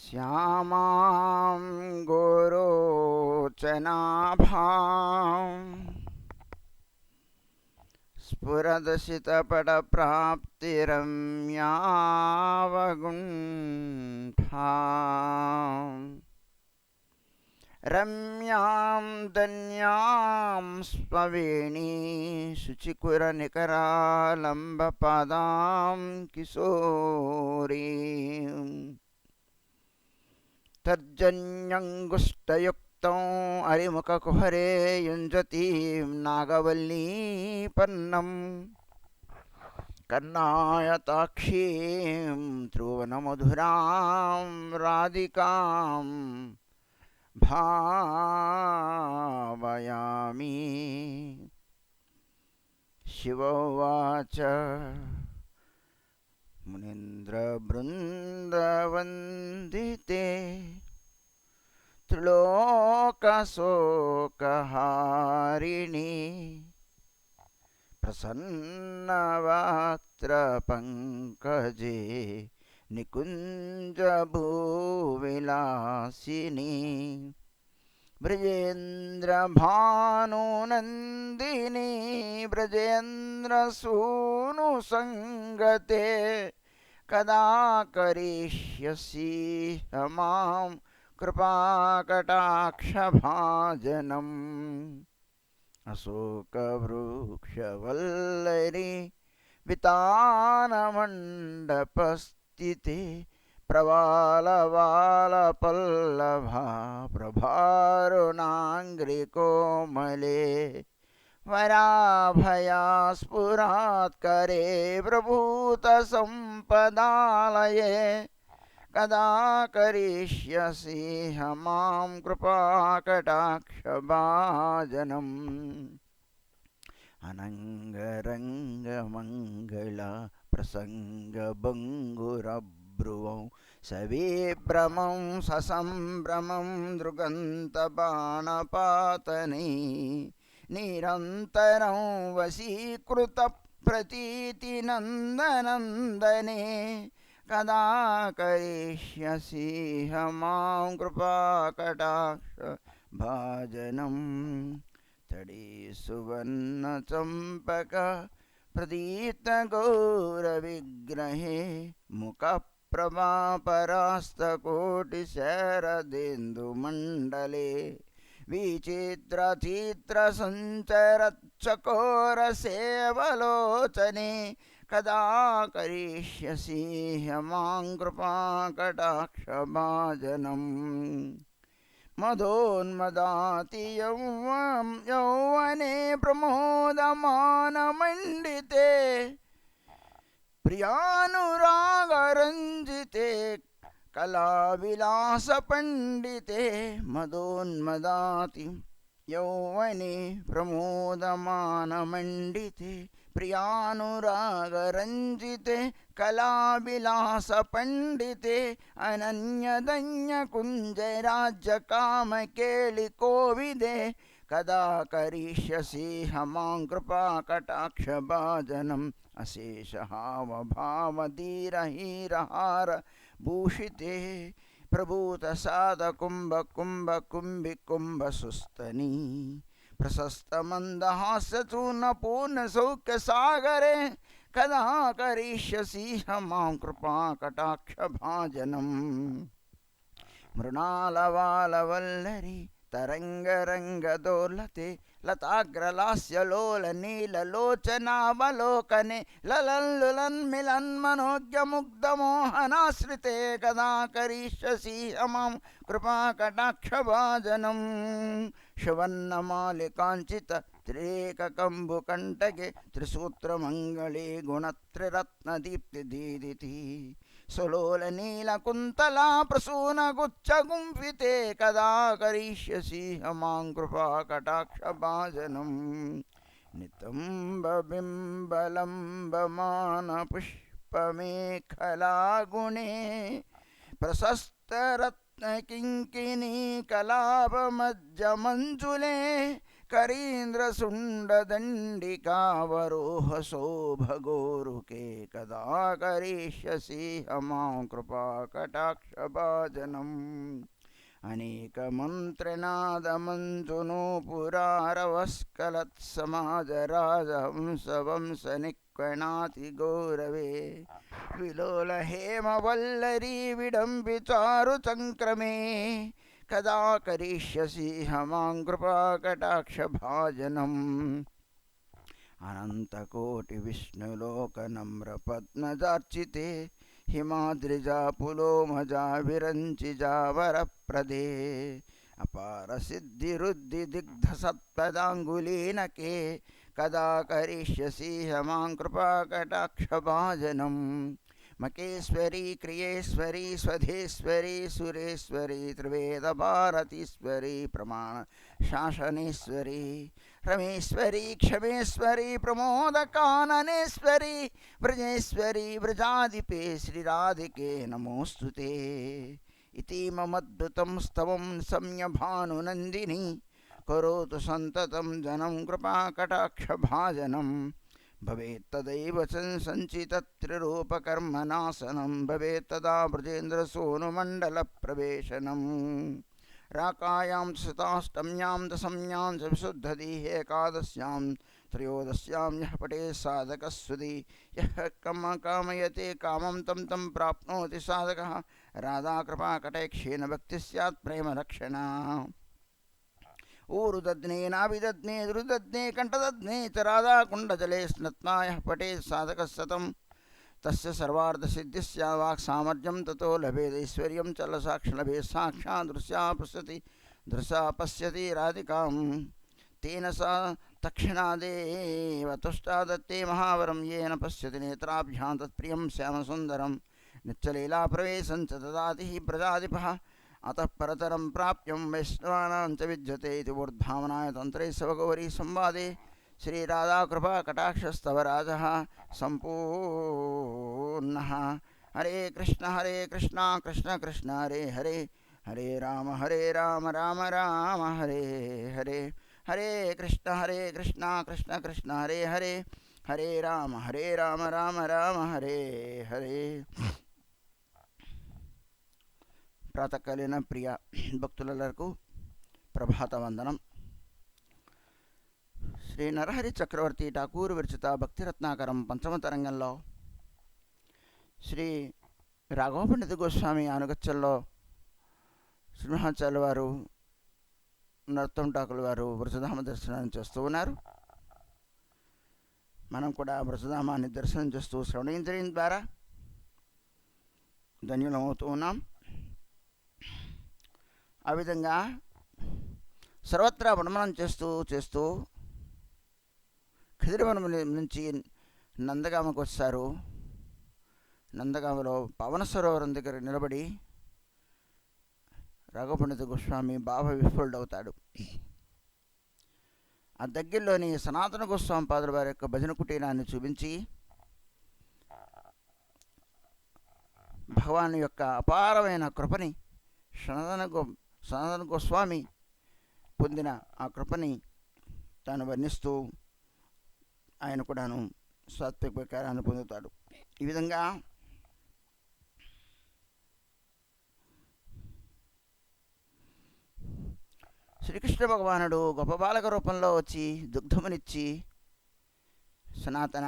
श्यामां गोरोचनाभां स्फुरदशितपटप्राप्तिरम्यावगुण्ठाम् रम्यां धन्यां स्पवेणी शुचिकुरनिकरालम्बपादां किशोरीम् तर्जन्यङ्गुष्टयुक्तं अरिमुखकुहरे युञ्जतीं नागवल्लीपन्नं कर्णायताक्षीं ध्रुवनमधुरां राधिकां भावयामि। शिव उवाच मुनीन्द्रवृन्दवन्दिते त्रिलोकशोकहारिणि प्रसन्नवक्त्रपङ्कजे निकुञ्जभूविलासिनि ब्रजेन्द्रभानुनन्दिनी ब्रजेन्द्रसूनुसङ्गते कदा करिष्यसि मां कृपाकटाक्षभाजनम्। अशोकवृक्षवल्लरी वितानमण्डपस्थिते प्रवालवालपल्लभा प्रभारुणाङ्घ्रिकोमले वराभया स्फुरात्करे प्रभूतसम्पदालये कदा करिष्यसि मां कृपाकटाक्षभाजनम्। अनङ्गरङ्गमङ्गला प्रसङ्गभङ्गुरभ्रुवं सविभ्रमं ससम्भ्रमं दृगन्तबाणपातनै निरन्तरं वशीकृतप्रतीतिनन्दनन्दने कदा करिष्यसि मां कृपाकटाक्षभाजनम्। तडे सुवर्णचम्पक प्रदीप्तगौरविग्रहे मुखप्रभापरास्तकोटिशरदिन्दुमण्डले विचित्रचित्रसञ्चरच्चकोरसेवलोचने कदा करिष्यसि मां कृपाकटाक्षभाजनम्। मदोन्मदाति यौवने प्रमोदमानमण्डिते प्रियानुरागरञ्जिते कलाविलासपण्डिते मदोन्मदाति यौवने प्रमोदमानमण्डिते प्रियानुरागरञ्जिते कलाविलासपण्डिते अनन्यदन्यकुञ्जराज्यकामकेलिकोविदे कदा करिष्यसि मां कृपाकटाक्षभाजनम्। अशेषहावभावधीरहीरहार भूषिते प्रभूतसाधकुम्भकुम्भकुम्भिकुम्भसुस्तनी प्रशस्तमन्दहास्यचूर्णपूर्णसौख्यसागरे कदा करिष्यसि मां कृपाकटाक्षभाजनम्। मृणालवालवल्लरी तरङ्गरङ्गदोलते लताग्रलास्यलोलनीललोचनावलोकने ललल्लुलन्मिलन्मनोज्ञमुग्धमोहनाश्रिते कदा करिष्यसि मां कृपाकटाक्षभाजनम्। सुवर्णमालिकाञ्चित त्रिककम्बुकण्टके त्रिसूत्रमङ्गले गुणत्रिरत्नदीप्तिदीदिति सुलोलनीलकुन्तला प्रसूनगुच्छगुम्फिते कदा करिष्यसि मां कृपाकटाक्षभाजनम्। नितम्बबिम्बलम्बमानपुष्पमेखलागुणे प्रशस्तरत्नकिङ्किणी कलापमज्जमञ्जुले करीन्द्रशुण्डदण्डिकावरोह शोभगोरुके कदा करिष्यसि मां कृपाकटाक्षभाजनम् अनेकमन्त्रनादमन्तुनो पुरारवस्कलत्समाजराजहंसवंशनिक्वणातिगौरवे विलोलहेमवल्लरी विडम्बिचारुचङ्क्रमे कदा करिष्यसि मां कृपाकटाक्षभाजनम् अनन्तकोटिविष्णुलोकनम्रपद्मजार्चिते हिमाद्रिजा पुलोमजा विरञ्चिजा वरप्रदे अपारसिद्धिरुद्धिदिग्धसत्पदाङ्गुलीनके कदा करिष्यसि मां कृपाकटाक्षभाजनम् मकेश्वरी क्रियेश्वरी स्वधेश्वरी सुरेश्वरी त्रिवेदभारतीश्वरी प्रमाण शासनेश्वरी रमेश्वरी क्षमेश्वरी प्रमोदकाननेश्वरी व्रजेश्वरी व्रजाधिपे श्रीराधिके नमोऽस्तुते इति ममद्भुतं स्तवं सम्यभानुनन्दिनी करोतु सन्ततं जनं कृपाकटाक्षभाजनं भवेत्तदैव सञ्चितत्रिरूपकर्मनाशनं भवेत्तदा ब्रजेन्द्रसूनुमण्डलप्रवेशनम् राकायां शताष्टम्यां दशम्यां च विशुद्धधिः एकादश्यां त्रयोदश्यां यः पठेत् साधकः सुधी यः कामयते कामं तं प्राप्नोति साधकः राधाकृपाकटैक्षेण भक्तिः स्यात् प्रेमलक्षणा ऊरुदध्ने नाभिदध्ने दुर्दध्ने कण्ठदध्ने च राधाकुण्डजले स्नत्वा यः पठेत् साधकः सतम् तस्य सर्वार्थसिद्धिस्या वाक्सामर्थ्यं ततो लभेदैश्वर्यं चलसाक्षलभेत् साक्षात् दृश्या पश्यति राधिकां तेन सा तक्षणादेव तुष्टा दत्ते महावरं येन पश्यति नेत्राभ्यां तत्प्रियं श्यामसुन्दरं नित्यलीलाप्रवेशं च ददाति हि प्रजाधिपः अतः परतरं प्राप्यं वैष्णवानां च विद्यते इति ऊर्ध्वामनाय तन्त्रे सवगौरी संवादे श्रीराधाकृपाकटाक्षस्तव राजः सम्पूर्णः। हरे कृष्ण कृष्ण कृष्ण हरे हरे हरे राम राम राम हरे हरे हरे कृष्ण कृष्ण कृष्ण हरे हरे हरे राम राम राम हरे हरे। ప్రాతకాలీన ప్రియ భక్తులకు ప్రభాత వందనం. శ్రీ నరహరి చక్రవర్తి ఠాకూర్ విరచిత భక్తిరత్నాకరం పంచమ తరంగంలో శ్రీ రాఘవ పండిత గోస్వామి అనుగత్యంలో శ్రీమహాచార్యుల వారు నరోత్తమ ఠాకూర్ వారు వృషధామ దర్శనాన్ని చేస్తూ ఉన్నారు. మనం కూడా వృషధామాన్ని దర్శనం చేస్తూ శ్రవణేంద్రియం ద్వారా ధన్యులమవుతూ ఉన్నాం. ఆ విధంగా సర్వత్రా భ్రమణం చేస్తూ ఖిదిరవనం నుంచి నందగామకు వచ్చారు. నందగామలో పవన సరోవరం దగ్గర నిలబడి రాఘవ పండిత గోస్వామి భావ విహ్వలుడవుతాడు. ఆ దగ్గరలోని సనాతన గోస్వామి పాదుల వారి యొక్క భజన కుటీరాన్ని చూపించి భగవాన్ యొక్క అపారమైన కృపని సనాతన గోస్వామి పొందిన ఆ కృపని తాను వర్ణిస్తూ ఆయన కూడాను సాత్విక వికారాన్ని పొందుతాడు. ఈ విధంగా శ్రీకృష్ణ భగవానుడు గొప్ప బాలక రూపంలో వచ్చి దుగ్ధమునిచ్చి, సనాతన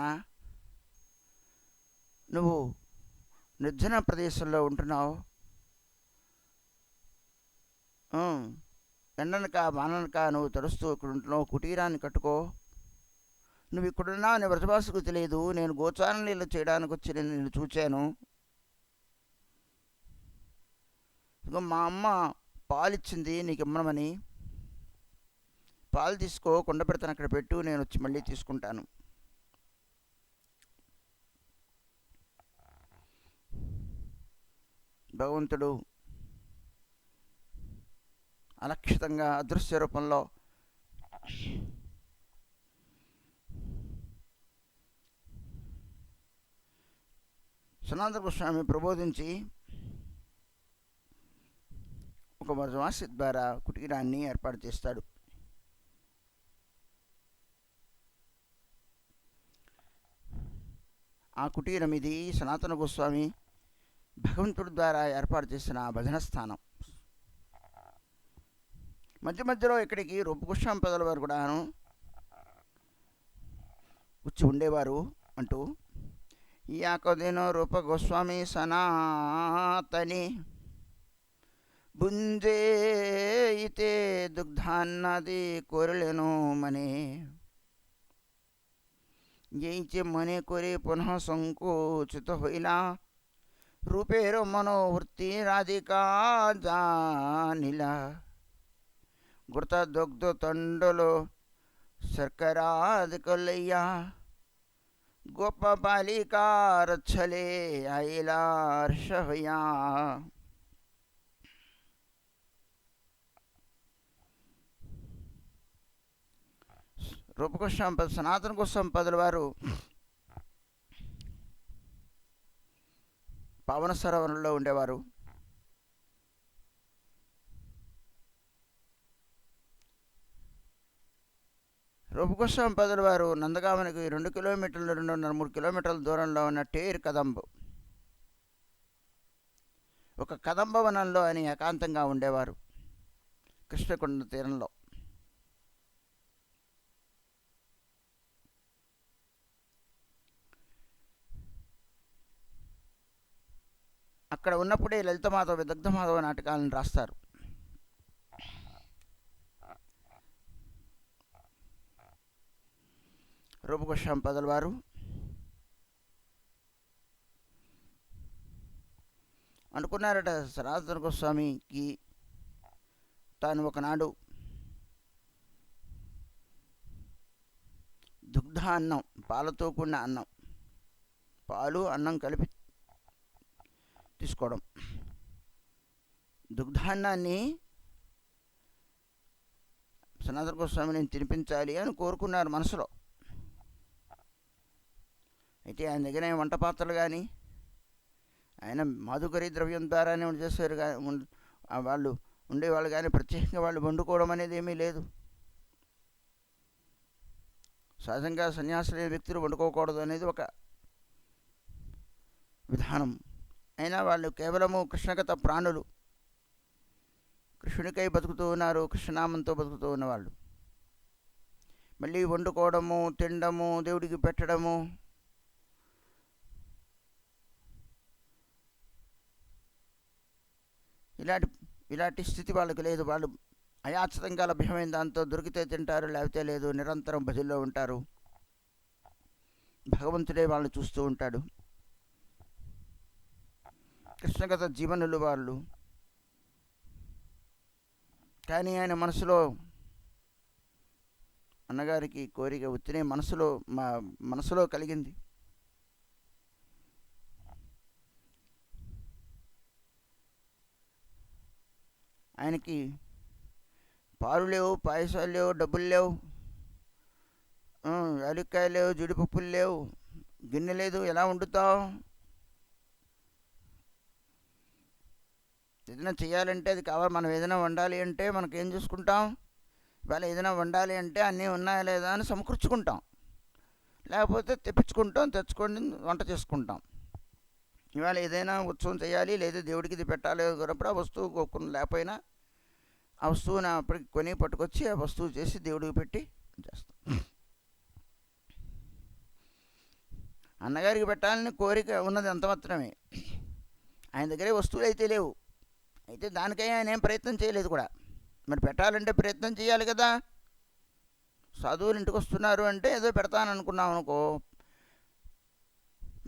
నువ్వు నిర్జన ప్రదేశంలో ఉంటున్నావు, ఎండనక వాననక నువ్వు తడుస్తూ ఇక్కడ ఉంటున్నావు, కుటీరాన్ని కట్టుకో, నువ్వు ఇక్కడున్నా నీ వ్రతభాషకు తెలియదు, నేను గోచారం నీళ్ళు చేయడానికి వచ్చి నేను చూచాను, మా అమ్మ పాలిచ్చింది నీకు ఇమ్మనమని, పాలు తీసుకో, కొండ పెడతాను అక్కడ పెట్టు, నేను వచ్చి మళ్ళీ తీసుకుంటాను. భగవంతుడు అలక్షితంగా అదృశ్య రూపంలో సనాతన గోస్వామి ప్రబోధించి ఒక వ్రజవాసి ద్వారా కుటీరాన్ని ఏర్పాటు చేస్తాడు. ఆ కుటీరం ఇది సనాతన గోస్వామి భగవంతుడి ద్వారా ఏర్పాటు చేసిన భజన స్థానం. మధ్య మధ్యలో ఇక్కడికి రూపగోస్వామి పదల వారు కూడాను వచ్చి ఉండేవారు అంటూ యాకదినో రూపగోస్వామి సనాతని ಬುಂಜೆ ಇತೆ ದುಗ್ಧಾನ್ನದಿ ಕೊರಳೆನೋ ಮನೆ ಜೈಚೆ ಮನೆ ಕೊರೆ ಪುನಃ ಸಂಕೋಚಿತ ಹೊಯ್ಲ ರೂಪೇರ ಮನೋವೃತ್ತಿ ರಾಧಿಕಾ ಜಾನಿಲ ಗುರ್ತ ದೊಗ್ಧ ತಂಡಲು ಸರ್ಕರಾದ ಕೊಲ್ಲಯ್ಯ ಗೋಪ ಬಾಲಿಕಾ ರಚ್ಛಲೆ ಆಯಿಲ ಹರ್ಷವಯ್ಯ. రూపగోస్వామి సనాతన గోస్వామి పదుల వారు పావన సరోవరంలో ఉండేవారు. రూపగోస్వామి పదుల వారు నందగామనికి 2 కిలోమీటర్లు 2.5-3 కిలోమీటర్ల దూరంలో ఉన్న టేర్ కదంబ్ ఒక కదంబ వనంలో ఆయన ఏకాంతంగా ఉండేవారు కృష్ణకొండ తీరంలో. అక్కడ ఉన్నప్పుడే లలితమాధవ విదగ్ధమాధవ నాటకాలను రాస్తారు. రూపగోస్వామి పదుల వారు అనుకున్నారట సనాతన గోస్వామికి తాను ఒకనాడు దుగ్ధ అన్నం, పాలతో కూడిన అన్నం, పాలు అన్నం కలిపి తీసుకోవడం, దుగ్ధాన్నాన్ని సనాతన గోస్వామిని తినిపించాలి అని కోరుకున్నారు మనసులో. అయితే ఆయన దగ్గర వంట పాత్రలు కానీ ఆయన మాధుకరి ద్రవ్యం ద్వారానే చేశారు. వాళ్ళు ఉండేవాళ్ళు కానీ ప్రత్యేకంగా వాళ్ళు వండుకోవడం అనేది ఏమీ లేదు. సహజంగా సన్యాసులైన వ్యక్తులు వండుకోకూడదు అనేది ఒక విధానం. అయినా వాళ్ళు కేవలము కృష్ణగత ప్రాణులు, కృష్ణునికై బతుకుతూ ఉన్నారు, కృష్ణనామంతో బతుకుతూ ఉన్నవాళ్ళు. మళ్ళీ వండుకోవడము, తినడము, దేవుడికి పెట్టడము, ఇలాంటి స్థితి వాళ్ళకి లేదు. వాళ్ళు అయాచితంగా లభ్యమైన దాంతో దొరికితే తింటారు, లేకపోతే లేదు. నిరంతరం భజనలో ఉంటారు. భగవంతుడే వాళ్ళని చూస్తూ ఉంటాడు. కృష్ణగత జీవనులు వాళ్ళు. కానీ ఆయన అన్నగారికి కోరిక ఉత్తినే మనసులో కలిగింది. ఆయనకి పాలు లేవు, పాయసాలు లేవు, డబ్బులు లేవు, యాలక్కాయలు లేవు, జీడిపప్పులు లేవు, గిన్నె లేదు, ఎలా వండుతావు? ఏదైనా చేయాలంటే అది కావాలి. మనం ఏదైనా వండాలి అంటే మనకేం చూసుకుంటాం? ఇవాళ ఏదైనా వండాలి అంటే అన్నీ ఉన్నాయా లేదా అని సమకూర్చుకుంటాం, లేకపోతే తెచ్చుకొని వంట చేసుకుంటాం. ఇవాళ ఏదైనా ఉత్సవం చేయాలి, లేదా దేవుడికి ఇది పెట్టాలి అనుకున్నప్పుడు ఆ వస్తువు లేకపోయినా ఆ వస్తువుని అప్పటికి కొని పట్టుకొచ్చి ఆ వస్తువు చేసి దేవుడికి పెట్టి చేస్తాం. అన్నగారికి పెట్టాలని కోరిక ఉన్నది అంత మాత్రమే. ఆయన దగ్గరే వస్తువులు అయితే లేవు. అయితే దానికై ఆయన ఏం ప్రయత్నం చేయలేదు కూడా. మరి పెట్టాలంటే ప్రయత్నం చేయాలి కదా. సాధువులు ఇంటికి వస్తున్నారు అంటే ఏదో పెడతాను అనుకున్నాం అనుకో,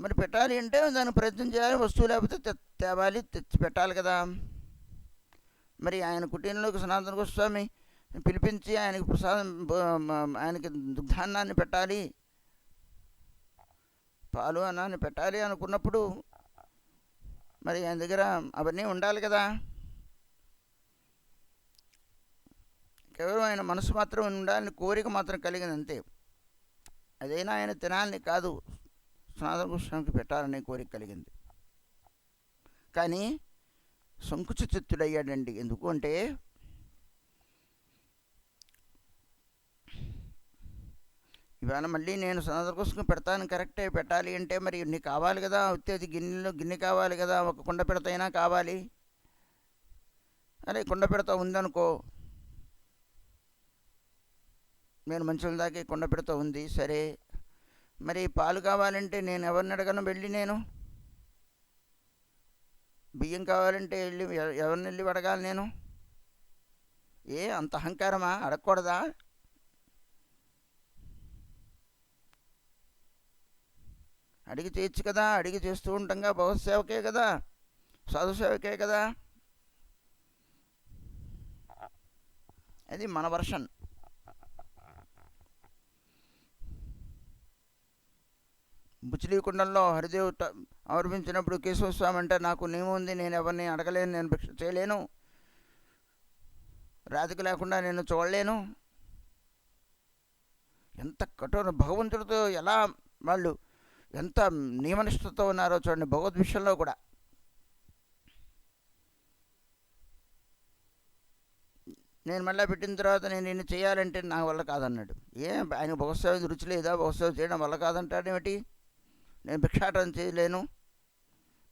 మరి పెట్టాలి అంటే దానికి ప్రయత్నం చేయాలి. వస్తువు లేకపోతే తేవాలి, తెచ్చి పెట్టాలి కదా. మరి ఆయన కుటీరంలోకి సనాతన గోస్వామి పిలిపించి ఆయనకి ప్రసాదం, ఆయనకి దుగ్ధాన్నాన్ని పెట్టాలి, పాలు అన్నాన్ని పెట్టాలి అనుకున్నప్పుడు మరి ఆయన దగ్గర అవన్నీ ఉండాలి కదా. కేవలం ఆయన మనసు మాత్రం ఉండాలని కోరిక మాత్రం కలిగింది అంతే. అదైనా ఆయన తినాలని కాదు, సనాతన గోస్వామికి పెట్టాలనే కోరిక కలిగింది. కానీ సంకుచ చిత్తుడయ్యాడండి. ఎందుకు అంటే ఇవాళ మళ్ళీ నేను సనాతన కోసం పెడతాను కరెక్టే, పెట్టాలి అంటే మరి ఇన్ని కావాలి కదా, ఉత్తేది గిన్నె కావాలి కదా, ఒక కుండ పెడతైనా కావాలి. అరే కుండ పెడతా ఉందనుకో, నేను మంచుల దాకా కుండ పెడతా ఉంది, సరే మరి పాలు కావాలంటే నేను ఎవరిని అడగను వెళ్ళి, నేను బియ్యం కావాలంటే వెళ్ళి ఎవరిని వెళ్ళి అడగాలి నేను? అంత అహంకారమా? అడగకూడదా? అడిగి చేయొచ్చు కదా, అడిగి చేస్తూ ఉంటాంగా, భగవత్ సేవకే కదా, సాధు సేవకే కదా. అది మన వర్షన్. బుచ్చిలీకుండంలో హరిదేవ్ ఆవిర్భించినప్పుడు కేశవస్వామి అంటే నాకు నియమం ఉంది, నేను ఎవరిని అడగలేను, నేను భిక్ష చేయలేను, రాతికి లేకుండా నేను చూడలేను. ఎంత కఠోర భగవంతుడితో ఎలా వాళ్ళు ఎంత నియమనిష్టతో ఉన్నారో చూడండి భగవద్ విషయంలో కూడా. నేను మళ్ళీ పెట్టిన తర్వాత నేను నిన్ను చేయాలంటే నా వల్ల కాదన్నాడు. ఆయన భగవత్సేవ రుచి లేదా? భగవత్సేవ చేయడం వల్ల కాదంటాడేమిటి? నేను భిక్షాటన చేయలేను,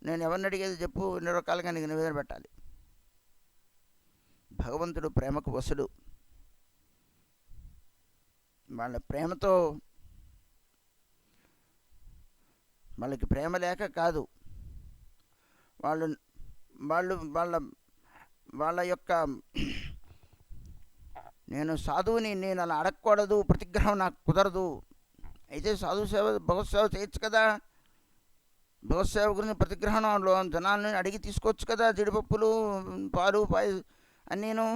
నేను ఎవరిని అడిగేది చెప్పు, ఎన్ని రకాలుగా నీకు నివేదన పెట్టాలి. భగవంతుడు ప్రేమకు వసుడు. వాళ్ళ ప్రేమతో, వాళ్ళకి ప్రేమ లేక కాదు, వాళ్ళు వాళ్ళు వాళ్ళ వాళ్ళ యొక్క నేను సాధువుని, నేను అలా అడగకూడదు, ప్రతిగ్రహం నాకు కుదరదు. అయితే సాధు సేవ భగవత్ సేవ చేయొచ్చు కదా, భగవత్ సేవ గురించి ప్రతిగ్రహణంలో జనాలను అడిగి తీసుకోవచ్చు కదా, జీడిపప్పులు పాలు అని. నేను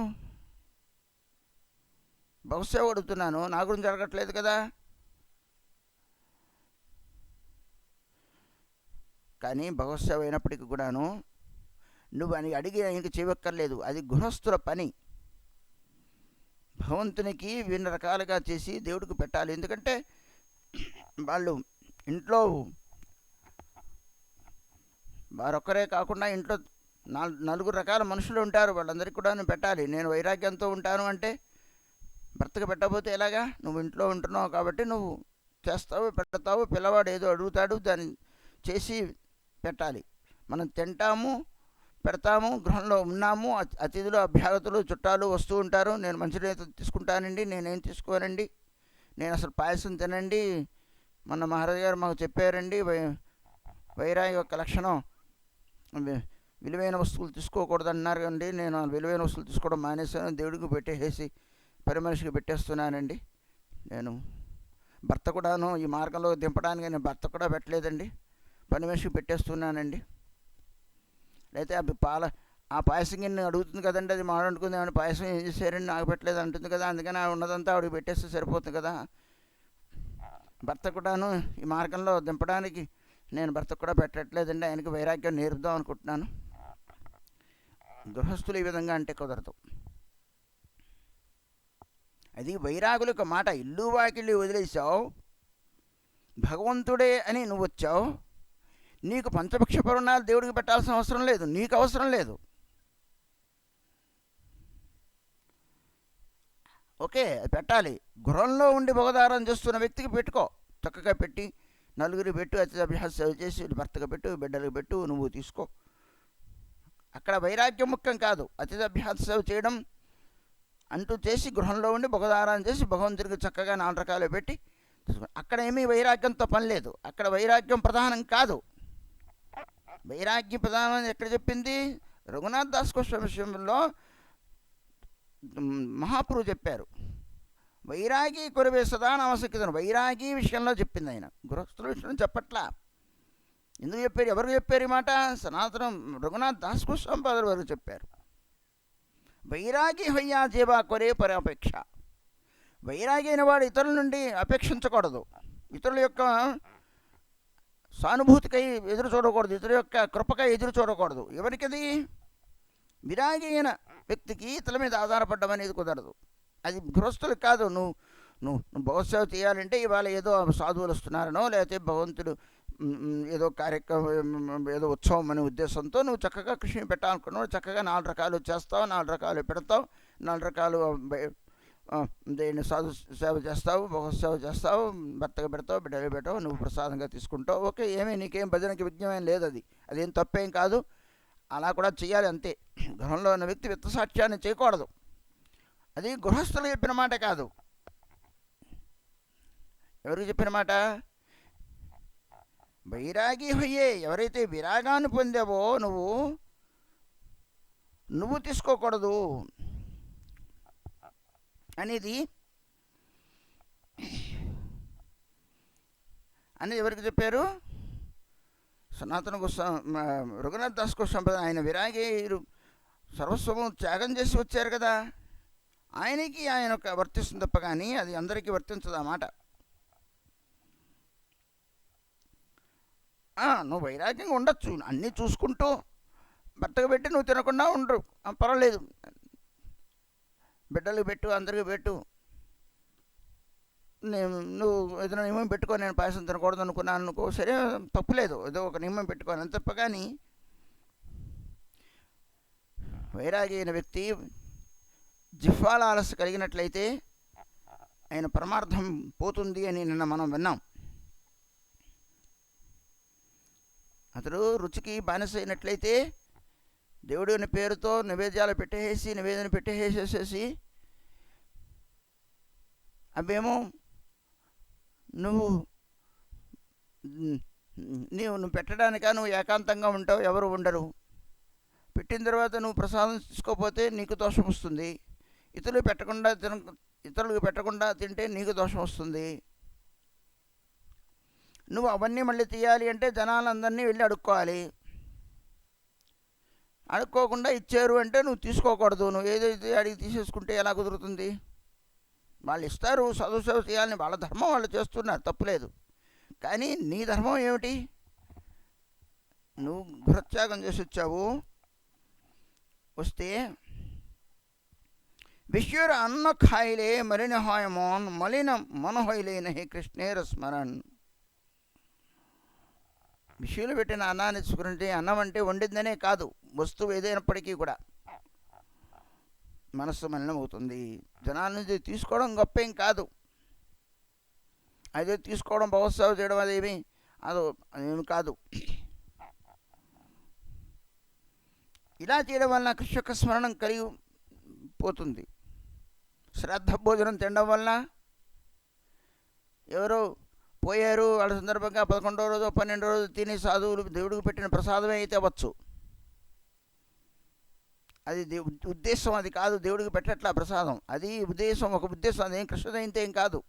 భగవత్ సేవ అడుగుతున్నాను, నా గురించి అడగట్లేదు కదా. కానీ భగవత్ సేవ అయినప్పటికీ కూడాను నువ్వు అని అడిగి ఆయనకి చేయక్కర్లేదు, అది గృహస్థుల పని. భగవంతునికి వివిధ రకాలుగా చేసి దేవుడికి పెట్టాలి. ఎందుకంటే వాళ్ళు ఇంట్లో వారొక్కరే కాకుండా ఇంట్లో నలుగురు రకాల మనుషులు ఉంటారు, వాళ్ళందరికీ కూడా పెట్టాలి. నేను వైరాగ్యంతో ఉంటాను అంటే భర్తకు పెట్టకపోతే ఎలాగా? నువ్వు ఇంట్లో ఉంటున్నావు కాబట్టి నువ్వు చేస్తావు, పెడతావు, పిల్లవాడు ఏదో అడుగుతాడు, దాన్ని చేసి పెట్టాలి. మనం తింటాము, పెడతాము, గృహంలో ఉన్నాము, అతిథులు అభ్యాగతులు చుట్టాలు వస్తూ ఉంటారు. నేను మంచినీళ్ళు తీసుకుంటానండి, నేనేం తీసుకోనండి, నేను అసలు పాయసం తినండి, మొన్న మహారాజు గారు మాకు చెప్పారండి, వైరాగి యొక్క లక్షణం విలువైన వస్తువులు తీసుకోకూడదు అన్నారు అండి. నేను విలువైన వస్తువులు తీసుకోవడం మానేశాను, దేవుడికి పెట్టేసి పని మనిషికి పెట్టేస్తున్నానండి. నేను భర్త కూడాను ఈ మార్గంలో దింపడానికి నేను భర్త కూడా పెట్టలేదండి, పని మనిషికి పెట్టేస్తున్నానండి. అయితే ఆ పాయసం గిన్నె అడుగుతుంది కదండి, అది మాడు అనుకుంది, ఆవిడ పాయసం ఏం చేశారండి నాకు పెట్టలేదు అంటుంది కదా, అందుకని ఆవిడ ఉన్నదంతా ఆవిడకి పెట్టేస్తే సరిపోతుంది కదా. భర్త కూడాను ఈ మార్గంలో దింపడానికి నేను భర్త కూడా పెట్టట్లేదండి, ఆయనకి వైరాగ్యం నేర్పుదాం అనుకుంటున్నాను. గృహస్థులు ఈ విధంగా అంటే కుదరదు. అది వైరాగుల యొక్క మాట. ఇల్లు వాకిళ్ళు వదిలేసావు, భగవంతుడే అని నువ్వు వచ్చావు, నీకు పంచపక్ష పర్వణాలు దేవుడికి పెట్టాల్సిన అవసరం లేదు, నీకు అవసరం లేదు. ఓకే, పెట్టాలి. గృహంలో ఉండి భగవదారం చేస్తున్న వ్యక్తికి పెట్టుకో, చక్కగా పెట్టి నలుగురు పెట్టు, అతిథి సేవ చేసి భర్తకు పెట్టు, బిడ్డలకు పెట్టు, నువ్వు తీసుకో. అక్కడ వైరాగ్యం ముఖ్యం కాదు. అతిథి సేవ చేయడం అంటూ చేసి గృహంలో ఉండి భగవదారం చేసి భగవంతుడికి చక్కగా 4 రకాలు పెట్టి అక్కడ ఏమీ వైరాగ్యంతో పని లేదు. అక్కడ వైరాగ్యం ప్రధానం కాదు. వైరాగ్య ప్రధానం అని ఎక్కడ చెప్పింది? రఘునాథ్ దాస్ గోస్వామి విషయంలో మహాపురుషు చెప్పారు. వైరాగి కొరవే సదా నవసకితను, వైరాగి విషయంలో చెప్పింది ఆయన, గృహస్థుల విషయంలో చెప్పట్లా. ఎందుకు చెప్పారు? ఎవరికి చెప్పారు ఈ మాట? సనాతనం రఘునాథ్ దాస్ గోస్వామి పాదుల వారు చెప్పారు. వైరాగి హయ్యా జీవా కొరే పరాపేక్ష. వైరాగి అయిన వాడు ఇతరుల నుండి అపేక్షించకూడదు, ఇతరుల యొక్క సానుభూతికై ఎదురు చూడకూడదు, ఇతరుల యొక్క కృపకై ఎదురు చూడకూడదు. ఎవరికది? విరాగి అయిన వ్యక్తికి ఇతరుల మీద ఆధారపడడం అనేది కుదరదు. అది గృహస్థులకు కాదు. నువ్వు భగవత్సేవ చేయాలంటే ఇవాళ ఏదో సాధువులు వస్తున్నారనో, లేకపోతే భగవంతుడు ఏదో కార్యక్రమం ఏదో ఉత్సవం అనే ఉద్దేశంతో నువ్వు చక్కగా కృషిని పెట్టాలనుకున్నావు, చక్కగా 4 రకాలు చేస్తావు, 4 రకాలు పెడతావు, 4 రకాలు ఆ, దేన్ని సాధు సేవ చేస్తావు, భగవత్ సేవ చేస్తావు, భర్తగా పెడతావు, బిడ్డలు పెట్టావు, నువ్వు ప్రసాదంగా తీసుకుంటావు. ఓకే, ఏమీ నీకేం భజనకి విజ్ఞమేం లేదు, అదేం తప్పేం కాదు. అలా కూడా చేయాలి అంతే. గృహంలో ఉన్న వ్యక్తి విత్తసాక్ష్యాన్ని చేయకూడదు. అది గృహస్థులు చెప్పిన మాట కాదు. ఎవరికి చెప్పిన మాట? వైరాగి హొయ్యే, ఎవరైతే విరాగాన్ని పొందావో నువ్వు తీసుకోకూడదు అనేది ఎవరికి చెప్పారు? సనాతన గోస్వామి, రఘునాథ్ దాస్ గోస్వామి. ఆయన విరాగి సర్వస్వము త్యాగం చేసి వచ్చారు కదా, ఆయనకి ఆయన వర్తిస్తుంది తప్ప కానీ అది అందరికీ వర్తించదు ఆ మాట. నువ్వు వైరాగ్యంగా ఉండొచ్చు, అన్నీ చూసుకుంటూ భర్తకు పెట్టి నువ్వు తినకుండా ఉండరు, పర్వాలేదు, బిడ్డలకు పెట్టు, అందరికీ పెట్టు. నువ్వు ఏదైనా నియమం పెట్టుకో, నేను పాయసం తినకూడదు అనుకున్నాను అనుకో, సరే తప్పులేదు, ఏదో ఒక నియమం పెట్టుకోని అంత తప్ప. కానీ వైరాగి అయిన వ్యక్తి జిహ్వాలాలస కలిగినట్లయితే ఆయన పరమార్థం పోతుంది అని నిన్న మనం విన్నాం. అతడు రుచికి బానిస అయినట్లయితే దేవుడి అనే పేరుతో నివేద్యాలు నివేదన పెట్టేసేసి అవేమో నువ్వు పెట్టడానిక నువ్వు ఏకాంతంగా ఉంటావు, ఎవరు ఉండరు. పెట్టిన తర్వాత నువ్వు ప్రసాదం తీసుకోకపోతే నీకు దోషం వస్తుంది, ఇతరులకు పెట్టకుండా తింటే నీకు దోషం వస్తుంది. నువ్వు అవన్నీ మళ్ళీ తీయాలి అంటే జనాలందరినీ వెళ్ళి అడుక్కోవాలి. అడుక్కోకుండా ఇచ్చారు అంటే నువ్వు తీసుకోకూడదు. నువ్వు ఏదైతే అడిగి తీసేసుకుంటే ఎలా కుదురుతుంది? వాళ్ళు ఇస్తారు, చదువు సేవ చేయాలని వాళ్ళ ధర్మం వాళ్ళు చేస్తున్నారు, తప్పులేదు. కానీ నీ ధర్మం ఏమిటి? నువ్వు గృహత్యాగం చేసి వచ్చావు, వస్తే విశ్వర అన్న ఖాయిలే మలిన హాయమోన్ మలిన మనహోయిలే నహి కృష్ణేర స్మరణ్. విషయంలో పెట్టిన అన్నాన్ని స్మరించే, అన్నం అంటే వండిందనే కాదు, వస్తువు ఏదైనప్పటికీ కూడా మనస్సు మలినమవుతుంది. జనాల నుంచి తీసుకోవడం గొప్పేం కాదు, అదే తీసుకోవడం భగవత్సేవ చేయడం అదేమి కాదు. ఇలా చేయడం వలన కృష్ణ యొక్క స్మరణం కలిగి పోతుంది. శ్రాద్ధ భోజనం తినడం వలన ఎవరో పోయారు, వాళ్ళ సందర్భంగా 11వ రోజు 12వ రోజు తిని సాధువులు దేవుడికి పెట్టిన ప్రసాదమే అయితే అవ్వచ్చు, అది ఉద్దేశం అది కాదు. దేవుడికి పెట్టట్లా ప్రసాదం, అది ఉద్దేశం, ఒక ఉద్దేశం, అదేం కృష్ణ జయంతి ఏం కాదు.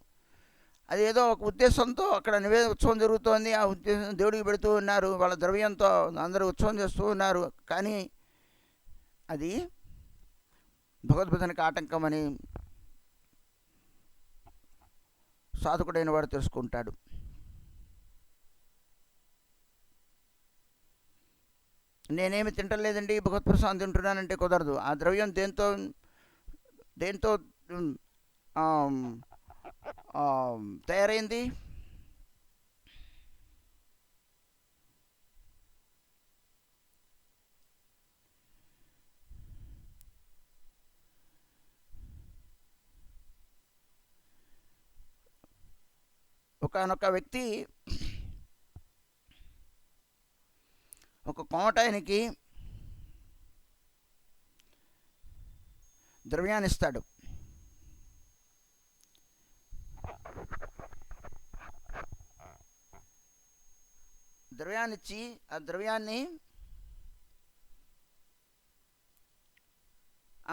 అది ఏదో ఒక ఉద్దేశంతో అక్కడ నివేద ఉత్సవం జరుగుతోంది, ఆ ఉద్దేశం దేవుడికి పెడుతూ ఉన్నారు, వాళ్ళ ద్రవ్యంతో అందరూ ఉత్సవం చేస్తూ ఉన్నారు. కానీ అది భగవద్భజనకి ఆటంకమని సాధకుడైన వాడు తెలుసుకుంటాడు. నేనేమి తింటలేదండి, భగవత్ప్రసాదం తింటున్నానంటే కుదరదు. ఆ ద్రవ్యం దేంతో తయారైంది? ఒకానొక వ్యక్తి ఒక కోమటాయనికి ద్రవ్యాన్ని ఇస్తాడు. ద్రవ్యాన్నిచ్చి ఆ ద్రవ్యాన్ని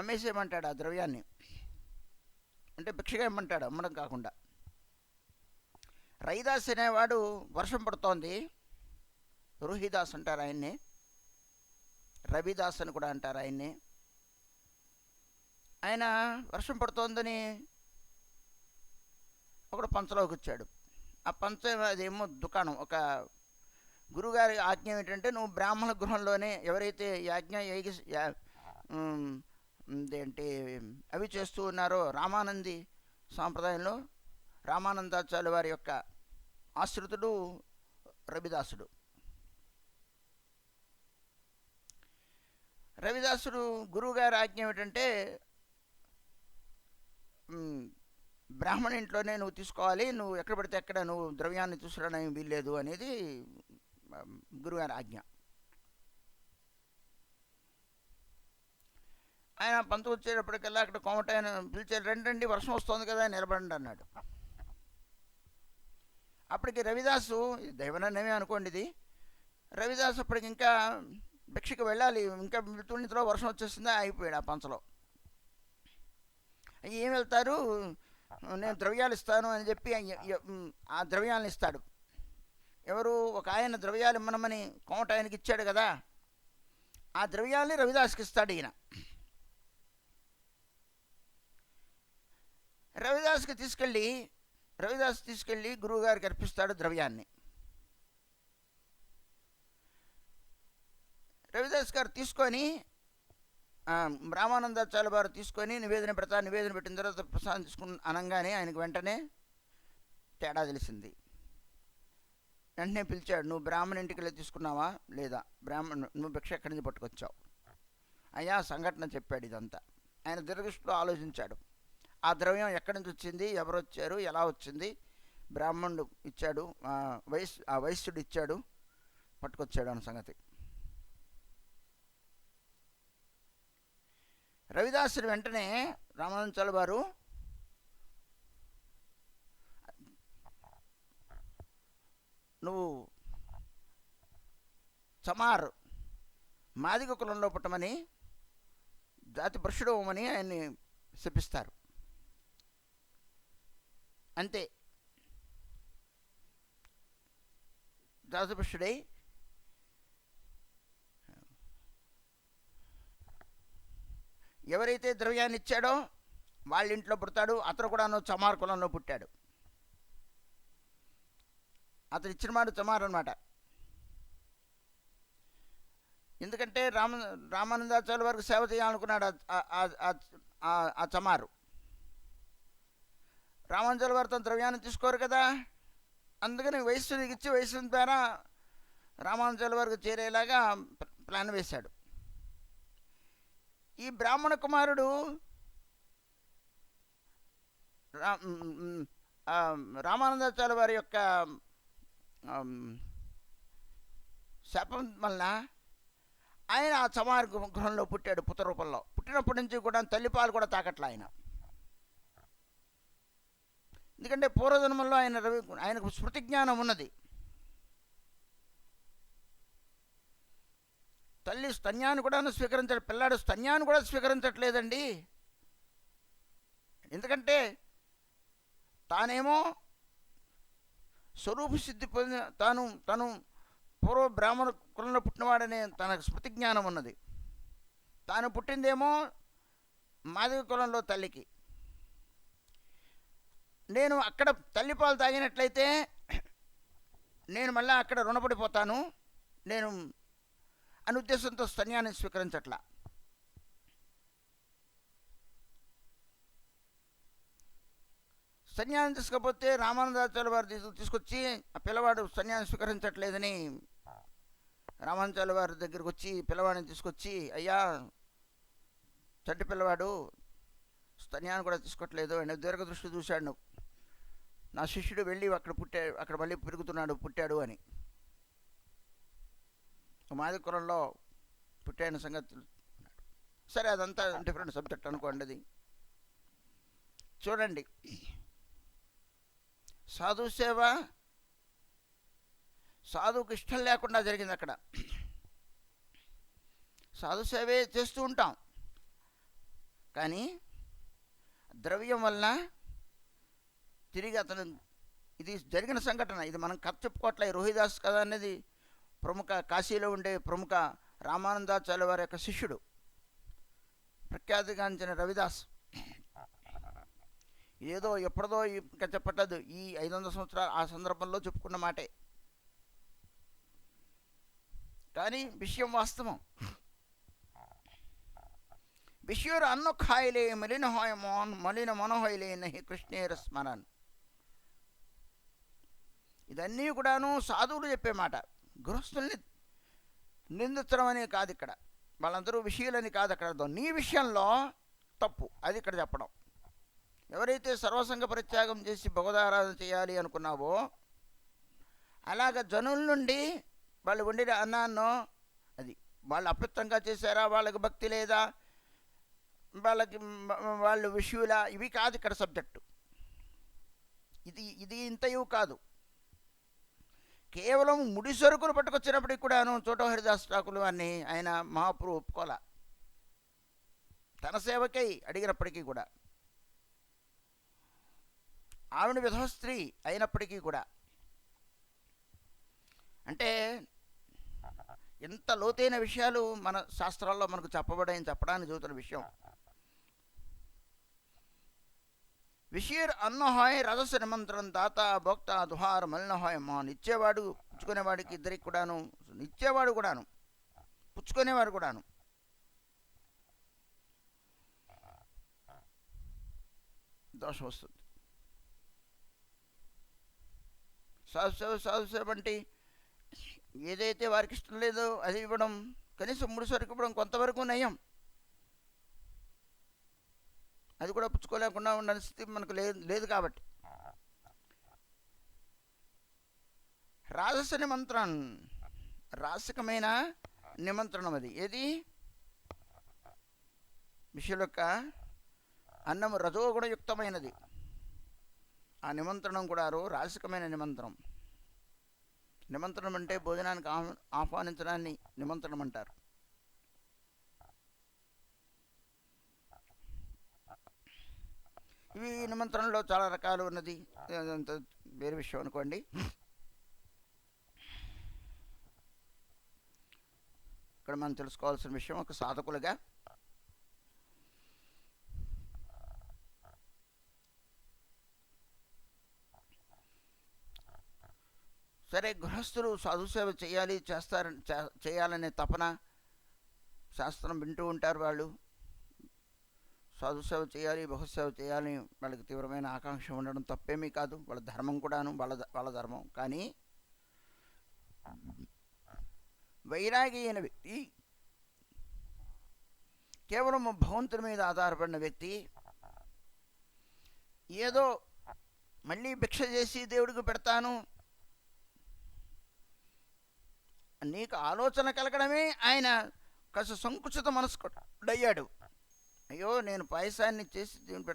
అమ్మేసేయమంటాడు. ఆ ద్రవ్యాన్ని అంటే భిక్షగా ఇమ్మంటాడు, అమ్మడం కాకుండా. రైదాస్ అనేవాడు, వర్షం పడుతోంది, రోహిదాస్ అంటారు ఆయన్ని, రవిదాస్ అని కూడా అంటారు ఆయన్ని. ఆయన వర్షం పడుతోందని ఒకడు పంచలోకి వచ్చాడు. ఆ పంచ అదేమో దుకాణం. ఒక గురుగారి ఆజ్ఞ ఏంటంటే, నువ్వు బ్రాహ్మణ గృహంలోనే ఎవరైతే యాజ్ఞ ఏంటి అవి చేస్తూ ఉన్నారో, రామానంది సాంప్రదాయంలో రామానందాచార్య వారి యొక్క ఆశ్రితుడు రవిదాసుడు. రవిదాసుడు గురువుగారి ఆజ్ఞ ఏమిటంటే, మ్, బ్రాహ్మణ ఇంట్లోనే నువ్వు తీసుకోవాలి, నువ్వు ఎక్కడ పడితే ఎక్కడ నువ్వు ద్రవ్యాన్ని తీసుకురావడానికి వీల్లేదు అనేది ఆ, గురుగారి ఆజ్ఞ. ఆయన పంతు వచ్చేటప్పటికల్లా అక్కడ కోమటాయన పిలిచారు, రండి వర్షం వస్తుంది కదా నిలబడండి అన్నాడు. అప్పటికి రవిదాసు, ఇది దైవనమే అనుకోండి ఇది, రవిదాస్ అప్పటికి ఇంకా భిక్షకి వెళ్ళాలి, ఇంకా తుణితిలో వర్షం వచ్చేసిందా అయిపోయాడు ఆ పంచలో. ఏం వెళ్తారు, నేను ద్రవ్యాలు ఇస్తాను అని చెప్పి ఆ ద్రవ్యాలను ఇస్తాడు. ఎవరు, ఒక ఆయన ద్రవ్యాలు ఇమ్మనమని కోమటాయనకి ఇచ్చాడు కదా, ఆ ద్రవ్యాల్ని రవిదాస్కి ఇస్తాడు ఈయన. రవిదాస్ తీసుకెళ్ళి గురువుగారికి అర్పిస్తాడు ద్రవ్యాన్ని. రవిదాస్ గారు తీసుకొని రామానందాచార్య వారు తీసుకొని నివేదన పెట్టిన తర్వాత ప్రసాదం తీసుకుని అనగానే ఆయనకు వెంటనే తేడా తెలిసింది. వెంటనే పిలిచాడు, నువ్వు బ్రాహ్మణ ఇంటికి వెళ్ళి తీసుకున్నావా లేదా, నువ్వు భిక్ష ఎక్కడి నుంచి పట్టుకొచ్చావు అయ్యా సంఘటన చెప్పాడు. ఇదంతా ఆయన దీర్ఘదృష్టిలో ఆలోచించాడు. ఆ ద్రవ్యం ఎక్కడి నుంచి వచ్చింది, ఎవరు వచ్చారు, ఎలా వచ్చింది, బ్రాహ్మణుడు ఇచ్చాడు, ఆ వైశ్యుడు ఇచ్చాడు, పట్టుకొచ్చాడు అన్న సంగతి. రవిదాసుడు వెంటనే రామానందాచార్య వారు నువ్వు చమార్ మాదిగ కులంలో పుట్టమని, జాతి పురుషుడు అవ్వమని ఆయన్ని శపిస్తారు. అంతే, జాతి పురుషుడై ఎవరైతే ద్రవ్యాన్ని ఇచ్చాడో వాళ్ళ ఇంట్లో పుడతాడు. అతను కూడాను చమార్ కులంలో పుట్టాడు. అతను ఇచ్చిన మాట చమార్ అనమాట. ఎందుకంటే రామానందాచార్య వారికి సేవ చేయాలనుకున్నాడు ఆ చమారు. రామానుజాచార్య వారు తన ద్రవ్యాన్ని తీసుకోరు కదా, అందుకని వైశ్యునికి ఇచ్చి వైశ్యుని ద్వారా రామానుజాచార్య వారికి చేరేలాగా ప్లాన్ వేశాడు. ఈ బ్రాహ్మణ కుమారుడు రామానందాచార్య వారి యొక్క శాపం వలన ఆయన ఆ చమార్ గృహంలో పుట్టాడు, పుత్ర రూపంలో. పుట్టినప్పటి నుంచి కూడా తల్లిపాలు కూడా తాకట్ల ఆయన. ఎందుకంటే పూర్వజన్మల్లో ఆయనకు స్మృతి జ్ఞానం ఉన్నది. తల్లి స్తన్యాన్ని కూడా స్వీకరించాడు, పిల్లాడు స్తన్యాన్ని కూడా స్వీకరించట్లేదండి. ఎందుకంటే తానేమో స్వరూప సిద్ధి పొందిన తను పూర్వ బ్రాహ్మణ కులంలో పుట్టినవాడనే తనకు స్మృతి జ్ఞానం ఉన్నది. తాను పుట్టిందేమో మాదిగ కులంలో తల్లికి. నేను అక్కడ తల్లిపాలు తాగినట్లయితే నేను మళ్ళీ అక్కడ రుణపడిపోతాను, నేను అనే ఉద్దేశంతో స్తన్యాన్ని స్వీకరించట్లా. స్తన్యాన్ని తీసుకపోతే రామానందాచార్య వారు తీసుకొచ్చి ఆ పిల్లవాడు స్తన్యాన్ని స్వీకరించట్లేదని రామానందాచార్య వారి దగ్గరికి వచ్చి పిల్లవాడిని తీసుకొచ్చి, అయ్యా చంటి పిల్లవాడు స్తన్యాన్ని కూడా తీసుకోవట్లేదు అని దీర్ఘదృష్టి చూశాడు. నువ్వు నా శిష్యుడు వెళ్ళి అక్కడ మళ్ళీ పుట్టాడు అని. మాది కులంలో పుట్టాయన సంగతి. సరే, అదంతా డిఫరెంట్ సబ్జెక్ట్ అనుకోండి. అది చూడండి, సాధు సేవ సాధువుకి ఇష్టం లేకుండా జరిగింది అక్కడ. సాధు సేవే చేస్తూ ఉంటాం, కానీ ద్రవ్యం వలన తిరిగి అతను, ఇది జరిగిన సంఘటన, ఇది మనం కథ చెప్పుకోవట్లే. రోహిదాస్ కథ అనేది ప్రముఖ కాశీలో ఉండే ప్రముఖ రామానందాచార్య వారి యొక్క శిష్యుడు, ప్రఖ్యాతిగాంచిన రవిదాస్. ఏదో ఎప్పుడదో ఇంకా చెప్పట్లేదు, ఈ 500 సంవత్సరాలు ఆ సందర్భంలో చెప్పుకున్న మాటే, కానీ విషయం వాస్తవం. విషయూర్ అన్ను ఖాయిలే మలిన మనోహైలే నహి కృష్ణేర స్మరన్. ఇదన్నీ కూడాను సాధువులు చెప్పే మాట. గృహస్థుల్ని నిందించడం అనేది కాదు ఇక్కడ, వాళ్ళందరూ విషయాలని కాదు అక్కడ. నీ విషయంలో తప్పు, అది ఇక్కడ చెప్పడం. ఎవరైతే సర్వసంగ పరిత్యాగం చేసి భగవదారాధన చేయాలి అనుకున్నావో, అలాగ జనుల నుండి వాళ్ళు వండిన అన్నాన్నో అది వాళ్ళు అపవిత్రంగా చేశారా, వాళ్ళకి భక్తి లేదా, వాళ్ళకి వాళ్ళు విషయులా, ఇవి కాదు ఇక్కడ సబ్జెక్టు. ఇది ఇది ఇంతయు కాదు. కేవలం ముడి సరుకులు పట్టుకొచ్చినప్పటికి కూడాను చోటో హరిదాస్ ఠాకూర్ అని ఆయన మహాప్రభు ఒప్పుకోలే. తన సేవకై అడిగినప్పటికీ కూడా, ఆవిడ విధవ స్త్రీ అయినప్పటికీ కూడా, అంటే ఎంత లోతైన విషయాలు మన శాస్త్రాల్లో మనకు చెప్పబడాయని చెప్పడానికి చదువుతున్న విషయం. విషీర్ అన్న హాయ్ రజస్సు నిమంత్రం దాత భోక్త దుహార్ మలిన హాయ్ మాన్. ఇచ్చేవాడు పుచ్చుకునేవాడికి ఇద్దరికి కూడాను, ఇచ్చేవాడు కూడాను పుచ్చుకునేవాడు కూడాను దోషం వస్తుంది. సాధుసేవ అంటే ఏదైతే వారికి ఇష్టం లేదో అది ఇవ్వడం, కనీసం ముడి సరుకు ఇవ్వడం కొంతవరకు నయం. అది కూడా పుచ్చుకోలేకుండా ఉండే స్థితి మనకు లేదు కాబట్టి. రాజస నిమంత్రణ, రాసికమైన నిమంత్రణం అది. ఏది విషయం యొక్క అన్నము రజోగుణయుక్తమైనది. ఆ నిమంత్రణం కూడా రాసికమైన నిమంత్రణం. నిమంత్రణం అంటే భోజనానికి ఆహ్వానించడాన్ని నిమంత్రణం అంటారు. ఇవి నిమంత్రణలో చాలా రకాలు ఉన్నది, అదంతా వేరే విషయం అనుకోండి. ఇక్కడ మనం తెలుసుకోవాల్సిన విషయం, ఒక సాధకులుగా సరే, గృహస్థులు సాధుసేవ చేయాలి, చేయాలనే తపన శాస్త్రం వింటూ ఉంటారు. వాళ్ళు సాధుసేవ చేయాలి, బహుసేవ చేయాలని వాళ్ళకి తీవ్రమైన ఆకాంక్ష ఉండడం తప్పేమీ కాదు. వాళ్ళ ధర్మం కూడాను, వాళ్ళ ధర్మం. కానీ వైరాగి అయిన వ్యక్తి, కేవలం భగవంతుడి మీద ఆధారపడిన వ్యక్తి, ఏదో మళ్ళీ భిక్ష చేసి దేవుడికి పెడతాను నీకు ఆలోచన కలగడమే ఆయన కాస్త సంకుచిత మనస్కుడయ్యాడు. అయ్యో నేను పాయసాన్ని చేసి దేవుని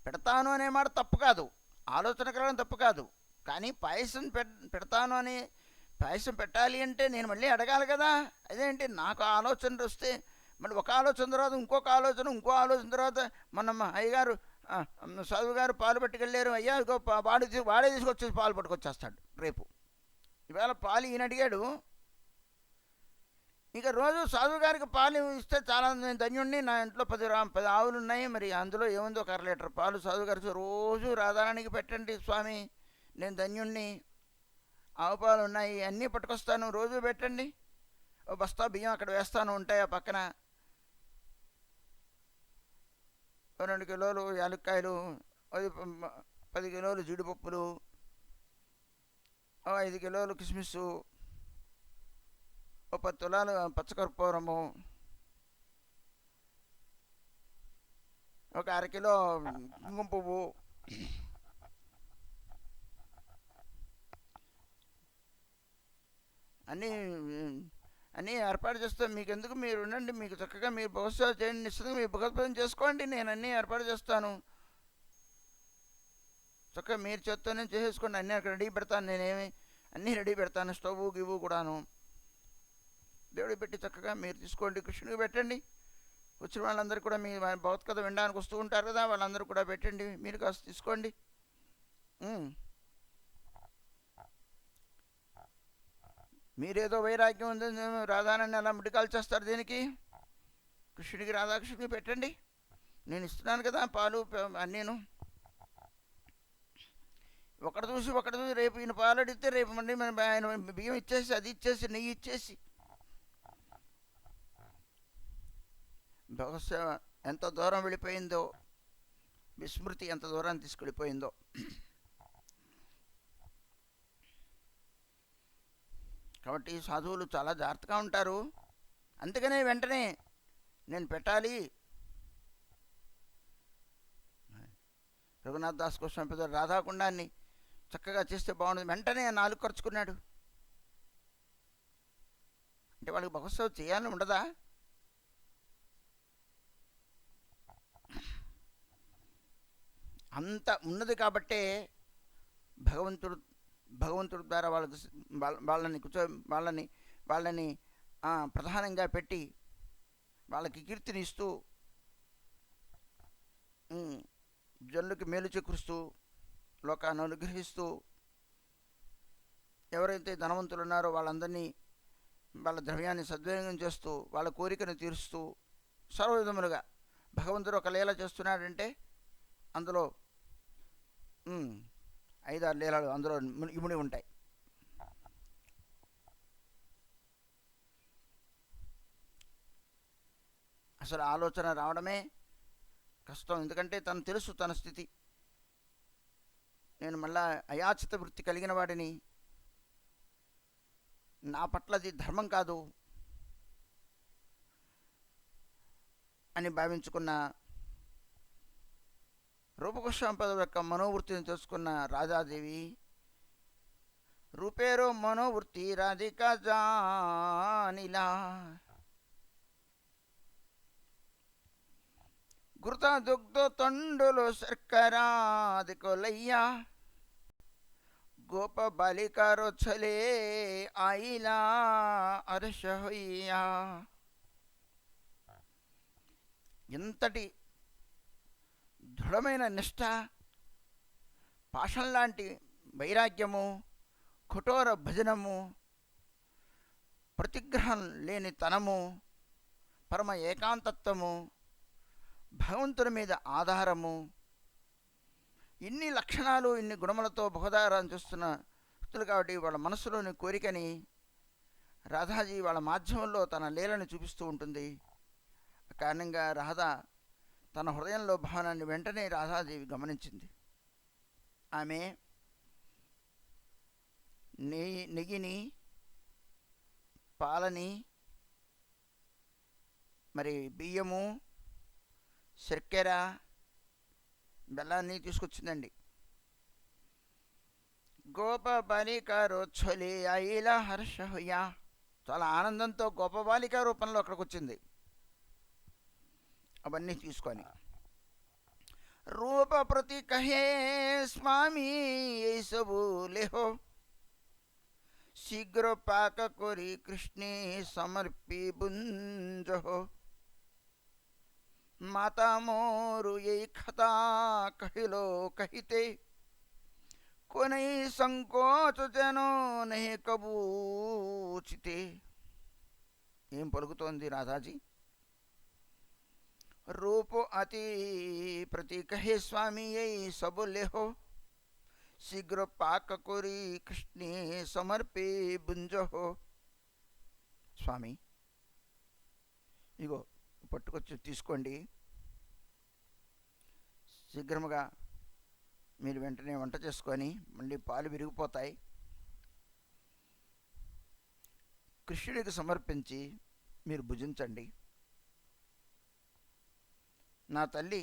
పెడతాను అనే మాట తప్పు కాదు, ఆలోచన కలగడం తప్పు కాదు. కానీ పాయసం పెడతాను అని, పాయసం పెట్టాలి అంటే నేను మళ్ళీ అడగాలి కదా. అదేంటి నాకు ఆలోచన వస్తే మళ్ళీ ఒక ఆలోచన తర్వాత ఇంకొక ఆలోచన, ఇంకో ఆలోచన తర్వాత మన అయ్యగారు చదువు గారు పాలు పట్టుకెళ్ళారు, అయ్యా ఇంకో వాడే తీసుకొచ్చేసి పాలు పట్టుకొచ్చేస్తాడు రేపు. ఇవాళ పాలు ఈయన అడిగాడు, ఇక రోజు సాధువు గారికి పాలు ఇస్తే చాలా నేను ధన్యుణ్ణి, నా ఇంట్లో 10 ఆవులు ఉన్నాయి, మరి అందులో ఏముందో 1/2 లీటర్ పాలు సాధువు గారికి రోజు రాధారానికి పెట్టండి స్వామి, నేను ధన్యుణ్ణి, ఆవు పాలు ఉన్నాయి అన్నీ పట్టుకొస్తాను, రోజు పెట్టండి, ఓ బస్తా బియ్యం అక్కడ వేస్తాను ఉంటాయి ఆ పక్కన, 2 కిలోలు యాలక్కాయలు, 10 కిలోలు జీడిపప్పులు, 5 కిలోలు కిస్మిస్, 10 తులాలు పచ్చకర్పూరము, 1 అరకిలో కుంకుమ పువ్వు, అన్నీ ఏర్పాటు చేస్తాం. మీకు ఎందుకు, మీరు ఉండండి, మీకు చక్కగా మీరు భగవత్సేవ చేయండి, నిశ్చితంగా మీరు భగవత్పదం చేసుకోండి, నేను అన్నీ ఏర్పాటు చేస్తాను, చక్కగా మీరు చేత్తోనే చేసేసుకోండి, అన్నీ అక్కడ రెడీ పెడతాను, నేనేమి అన్నీ రెడీ పెడతాను, స్టవ్ గివ్వు కూడాను దేవుడికి పెట్టి చక్కగా మీరు తీసుకోండి, కృష్ణుడికి పెట్టండి, వచ్చిన వాళ్ళందరూ కూడా మీ భగవత్కథ వినడానికి వస్తూ ఉంటారు కదా, వాళ్ళందరూ కూడా పెట్టండి, మీరు కాస్త తీసుకోండి. మీరేదో వైరాగ్యం ఉంది, రాధారాన్ని అలా ముడికాలు చేస్తారు, దేనికి? కృష్ణుడికి రాధాకృష్ణుడికి పెట్టండి, నేను ఇస్తున్నాను కదా పాలు అన్నీను. ఒకటి చూసి రేపు ఈయన పాలు అడిగితే రేపు మళ్ళీ మన ఆయన బియ్యం ఇచ్చేసి, అది ఇచ్చేసి, నెయ్యి ఇచ్చేసి, భగవత్సేవ ఎంత దూరం వెళ్ళిపోయిందో, విస్మృతి ఎంత దూరాన్ని తీసుకెళ్ళిపోయిందో. కాబట్టి సాధువులు చాలా జాగ్రత్తగా ఉంటారు. అందుకనే వెంటనే నేను పెట్టాలి, రఘునాథ్ దాస్ గోస్వామి పెద్ద రాధాకుండాన్ని చక్కగా చేస్తే బాగుంటుంది. వెంటనే నాలుగు ఖర్చుకున్నాడు. అంటే వాళ్ళకి భగవత్సేవ చేయాలని ఉండదా? అంత ఉన్నది కాబట్టే భగవంతుడు భగవంతుడి ద్వారా వాళ్ళకి వాళ్ళని వాళ్ళని ప్రధానంగా పెట్టి వాళ్ళకి కీర్తిని ఇస్తూ జనులకి మేలు చేకూరుస్తూ లోకాన్ని అనుగ్రహిస్తూ ఎవరైతే ధనవంతులు ఉన్నారో వాళ్ళందరినీ వాళ్ళ ద్రవ్యాన్ని సద్వినియోగం చేస్తూ వాళ్ళ కోరికను తీరుస్తూ సర్వవిధములుగా భగవంతుడు ఒక లీల చేస్తున్నాడంటే అందులో 5-6 లీలలు అందులో ఇముడి ఉంటాయి. అసలు ఆలోచన రావడమే కష్టం. ఎందుకంటే తను తెలుసు తన స్థితి. నేను మళ్ళా అయాచిత వృత్తి కలిగిన వాడిని, నా పట్ల అది ధర్మం కాదు అని భావించుకున్న రూపగోస్వామి పదవి యొక్క మనోవృత్తిని తెలుసుకున్న రాధాదేవి రూపేరో మనోవృత్తి రాధికా జానిలా ఘృత దుగ్ధ తండులు శర్కరాది కొలయ్యా గోప బాలికారో చలే ఆయిలా అర్ష హొయ్యా. ఎంతటి దృఢమైన నిష్ఠ, పాషం లాంటి వైరాగ్యము, కఠోర భజనము, ప్రతిగ్రహం లేని తనము, పరమ ఏకాంతత్వము, భగవంతుని మీద ఆధారము, ఇన్ని లక్షణాలు ఇన్ని గుణములతో భగవదారాన్ని చూస్తున్న వ్యక్తులు కాబట్టి వాళ్ళ మనసులోని కోరికని రాధాజీ వాళ్ళ మాధ్యమంలో తన లీలను చూపిస్తూ ఉంటుంది. కారణంగా రాధా తన హృదయంలో భావనాన్ని వెంటనే రాధాదేవి గమనించింది. ఆమె నెయ్యిని, పాలని, మరి బియ్యము, చక్కెర, బెల్లాన్ని తీసుకొచ్చిందండి. గోప బాలికారో చొలి అయిలా హర్షహయ్యా, చాలా ఆనందంతో గోప బాలిక రూపంలో అక్కడికి వచ్చింది. అవన్నీ తీసుకొని రూప ప్రతి కహే స్వామి ఏ సబు లేహో శీఘ్ర పాక కొరి కృష్ణే సమర్పి బుంజహో మాతా మోరు ఏ ఖతా కహిలో కహితే కొనై సంకోచ జనో నహే కబూచితే. ఏం పలుకుతోంది రాధాజీ? रूप अति प्रति कहे स्वामी यही सब लेहो शीघ्र पाक कोरी कृष्णे समर्पे बुंजहो. స్వామి ఇగో పట్టుకొచ్చి తీసుకోండి, శీఘ్రముగా మీరు వెంటనే వంట చేసుకొని మళ్ళీ పాలు విరిగిపోతాయి, కృష్ణుడికి సమర్పించి మీరు భుజించండి. నా తల్లి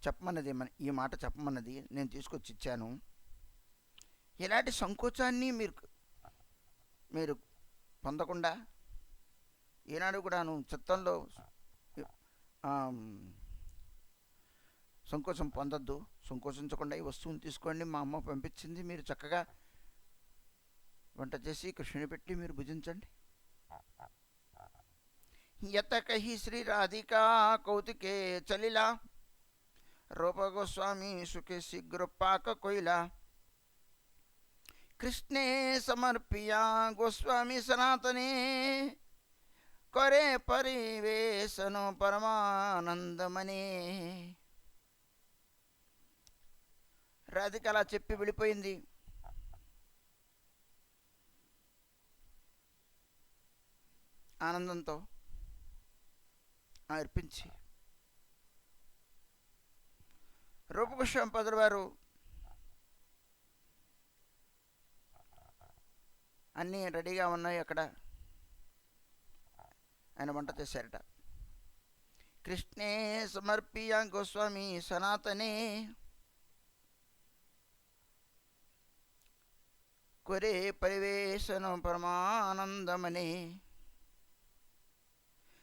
చెప్పమన్నది, ఈ మాట చెప్పమన్నది, నేను తీసుకొచ్చి ఇచ్చాను. ఎలాంటి సంకోచాన్ని మీరు పొందకుండా, ఈనాడు కూడాను చిత్తంలో సంకోచం పొందొద్దు. సంకోచించకుండా ఈ వస్తువుని తీసుకోండి, మా అమ్మ పంపించింది, మీరు చక్కగా వంట చేసి కృష్ణుని పెట్టి మీరు భుజించండి. यत कही श्री राधिका कौतिके चलिला रूप गोस्वामी सुखे शीघ्र पाक कोइला कृष्णे समर्पिया गोस्वामी सनातने करे परिवेशनो परमानंद मने. రాధిక అలా చెప్పి వెళ్ళిపోయింది. ఆనందంతో అర్పించి రూపగోస్వామి పంతులు వారు అన్నీ రెడీగా ఉన్నాయి. అక్కడ ఆయన వంట చేశారట. कृष्णे समर्प्य गोस्वामी सनातने कुरे परिवेशन परमानंदमने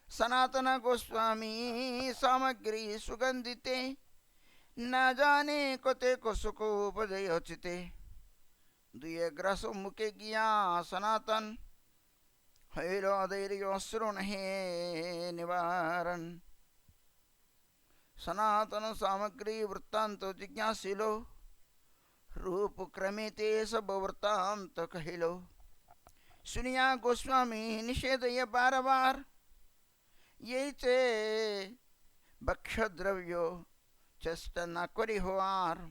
सनातन गोस्वामी सामग्री सुगंधिते न जाने कोते को सुको उपजयोचिते दुए ग्रस मुके गिया सनातन हैलो धैर्य श्रुण हे निवारण सनातन सामग्री वृत्तांत जिज्ञासिलो रूप क्रमिते सब वृत्तांत कहिलो सुनिया गोस्वामी निषेध ये बार बार ये चे भक्ष द्रव्यो चेष्ट न करी होवार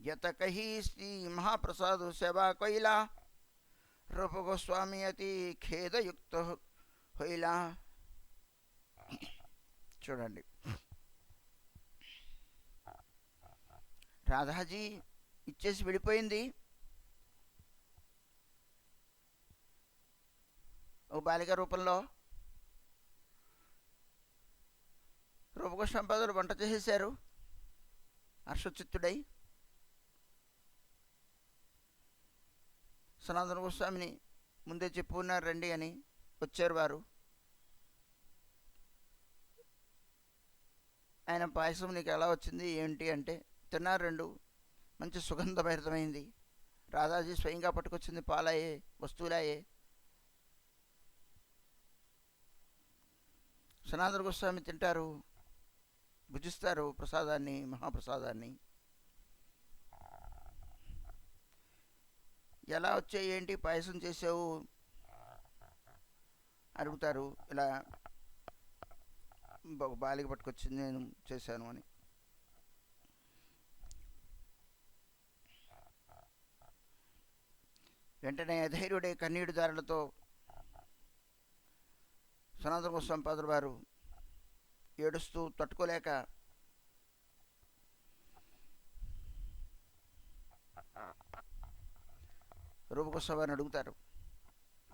यत कही श्री महाप्रसाद सेवा कइला रूप गोस्वामी अति खेद युक्त होइला చూడండి రాధాజీ ఇచ్చేసి వెళ్ళిపోయింది ఓ బాలిక రూపంలో రూపగోస్వామి వంట చేసేశారు హర్షచిత్తుడై సనాతన గోస్వామిని ముందే చెప్పుకున్నారు రండి అని వచ్చారు వారు ఆయన పాయసం నీకు ఎలా వచ్చింది ఏంటి అంటే తిన్నారు రెండు మంచి సుగంధభరితమైంది రాధాజీ స్వయంగా పట్టుకొచ్చింది పాలయే వస్తువులాయే సనాతన గోస్వామి తింటారు భుజిస్తారు ప్రసాదాన్ని మహాప్రసాదాన్ని ఎలా వచ్చాయి ఏంటి పాయసం చేసావు అడుగుతారు ఇలా బాలిక పట్టుకొచ్చింది నేను చేశాను అని వెంటనే అధైర్యుడే కన్నీడు దారులతో సనాతన గోస్వామి వారు ఏడుస్తూ తట్టుకోలేక రూపగోస్వామి వారిని అడుగుతారు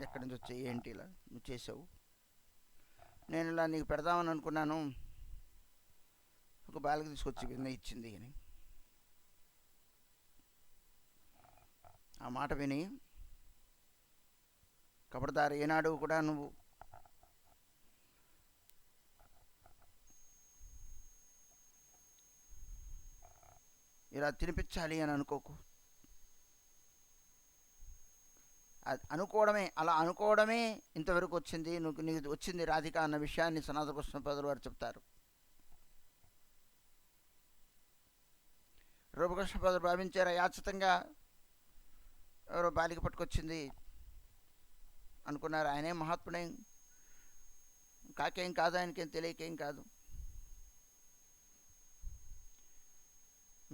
ఎక్కడి నుంచి వచ్చాయి ఏంటి ఇలా నువ్వు చేసావు నేను ఇలా నీకు పెడదామని అనుకున్నాను ఒక బాలిక తీసుకొచ్చి ఇచ్చింది అని ఆ మాట విని కబడదారు ఏనాడు కూడా నువ్వు ఇలా తినిపించాలి అని అనుకోకు అలా అనుకోవడమే ఇంతవరకు వచ్చింది నీకు వచ్చింది రాధిక అన్న విషయాన్ని సనాతన గోస్వామి వారు చెప్తారు రూపగోస్వామి భావించారు యాచితంగా ఎవరో బాలిక పట్టుకొచ్చింది అనుకున్నారు ఆయనే మహాత్ముడేం కాకేం కాదు ఆయనకేం తెలియకేం కాదు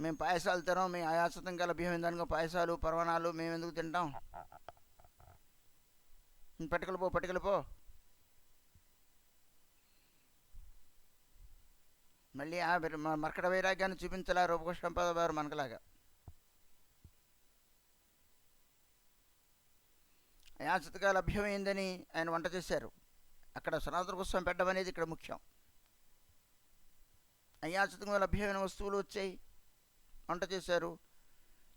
మేము పాయసాలు తినాం మేము అయాచితంగా లభ్యమైందనుకో పాయసాలు పర్వణాలు మేము ఎందుకు తింటాం పట్టుకెళ్ళిపో మళ్ళీ ఆ మర్కట వైరాగ్యాన్ని చూపించలే రూపగోస్వామి వారు మనకలాగా అయాచితగా లభ్యమైందని ఆయన వంట చేశారు అక్కడ సనాతన గోస్వామి పెట్టడం అనేది ఇక్కడ ముఖ్యం అయాచితంగా లభ్యమైన వస్తువులు వచ్చాయి వంట చేశారు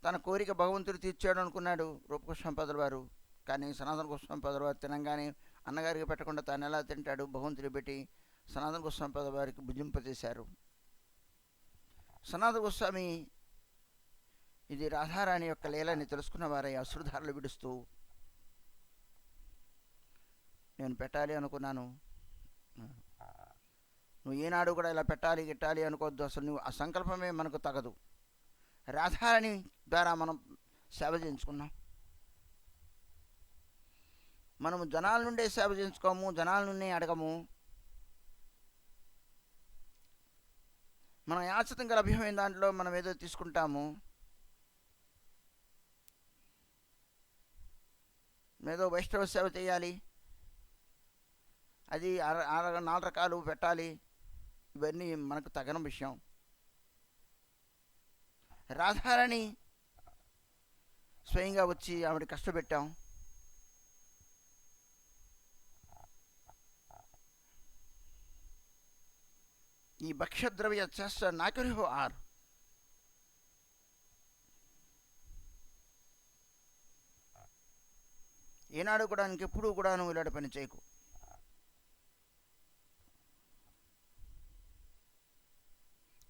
తన కోరిక భగవంతుడు తీర్చాడు అనుకున్నాడు రూపగోస్వామి వారు కానీ సనాతన గోస్వామి వారు తినంగానే అన్నగారికి పెట్టకుండా తాను ఎలా తింటాడు భగవంతుడు పెట్టి సనాతన గోస్వామి వారికి భుజింపజేశారు సనాతన గోస్వామి ఇది రాధారాణి యొక్క లీలని తెలుసుకున్న వారై అశ్రుధారలు విడుస్తూ నేను పెట్టాలి అనుకున్నాను నువ్వు ఈనాడు కూడా ఇలా పెట్టాలి గిట్టాలి అనుకోవద్దు అసలు నువ్వు ఆ సంకల్పమే మనకు తగదు రాధారాణి ద్వారా మనం సేవ చేయించుకున్నాం మనము జనాల నుండే సేవ చేయించుకోము జనాల నుండి అడగము మనం యాచితంగా లభ్యమైన దాంట్లో మనం ఏదో తీసుకుంటాము ఏదో వైష్ణవ సేవ చేయాలి అది 4 రకాలు పెట్టాలి ఇవన్నీ మనకు తగని విషయం రాధారాణి స్వయంగా వచ్చి ఆవిడ కష్టపెట్టాం ఈ భక్ష్యద్రవ్య చేష్ట నాకరిహో ఆర్. ఏనాడు కూడా ఇంకెప్పుడు కూడా నువ్వు ఇలాంటి పని చేయకు.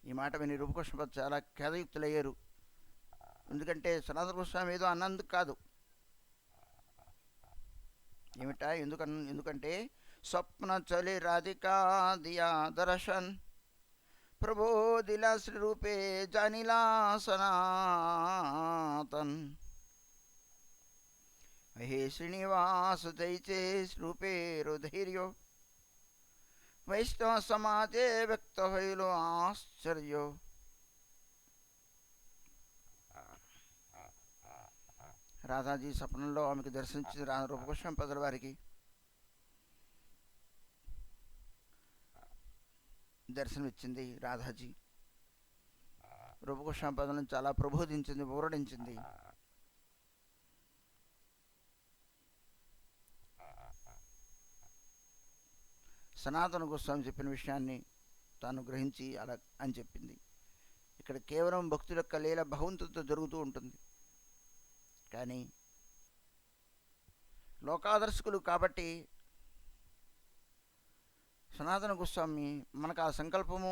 ఈ మాట విని రూపకృష్ణపద్ చాలా ఖేదయుక్తులయ్యారు. ఎందుకంటే సనాతన గోస్వామి ఏదో అన్నందుకు కాదు. ఏమిటా ఎందుకంటే స్వప్న చలి రాధికా దియా దర్శన్ ప్రభో దిలా శ్రీ రూపే జానిలా సనాతన్ హే శ్రీనివాస దైచే రూపే రుధైర్యో వైష్ణవ సమాజే వ్యక్త హైలో ఆశ్చర్యో. రాధాజీ స్వప్నంలో ఆమెకు దర్శించింది. రూపకృష్ణపదుల వారికి దర్శనమిచ్చింది రాధాజీ. రూపకృష్ణపదులను చాలా ప్రబోధించింది, ఊరడించింది. సనాతన గోస్వామి చెప్పిన విషయాన్ని తాను గ్రహించి అలా అని చెప్పింది. ఇక్కడ కేవలం భక్తుల యొక్క లీల భగవంతుడితో జరుగుతూ ఉంటుంది. కానీ లోకాదర్శకులు కాబట్టి సనాతన గోస్వామి మనకు ఆ సంకల్పము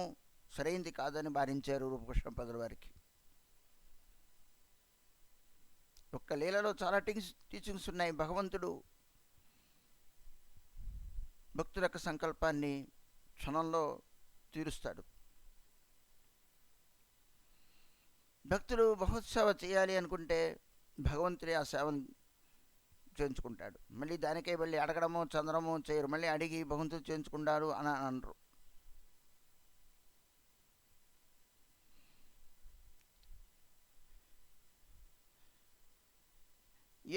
సరైంది కాదని భావించారు రూపకృష్ణపదుల వారికి. ఒక్క లీలలో చాలా టీచింగ్స్ ఉన్నాయి. భగవంతుడు భక్తుల యొక్క సంకల్పాన్ని క్షణంలో తీరుస్తాడు. భక్తులు మహోత్సవ చేయాలి అనుకుంటే భగవంతుడే ఆ సేవను చేయించుకుంటాడు. మళ్ళీ దానికై మళ్ళీ అడగడమో చంద్రమో చేయరు. మళ్ళీ అడిగి భగవంతుడు చేయించుకుంటారు అని అనరు.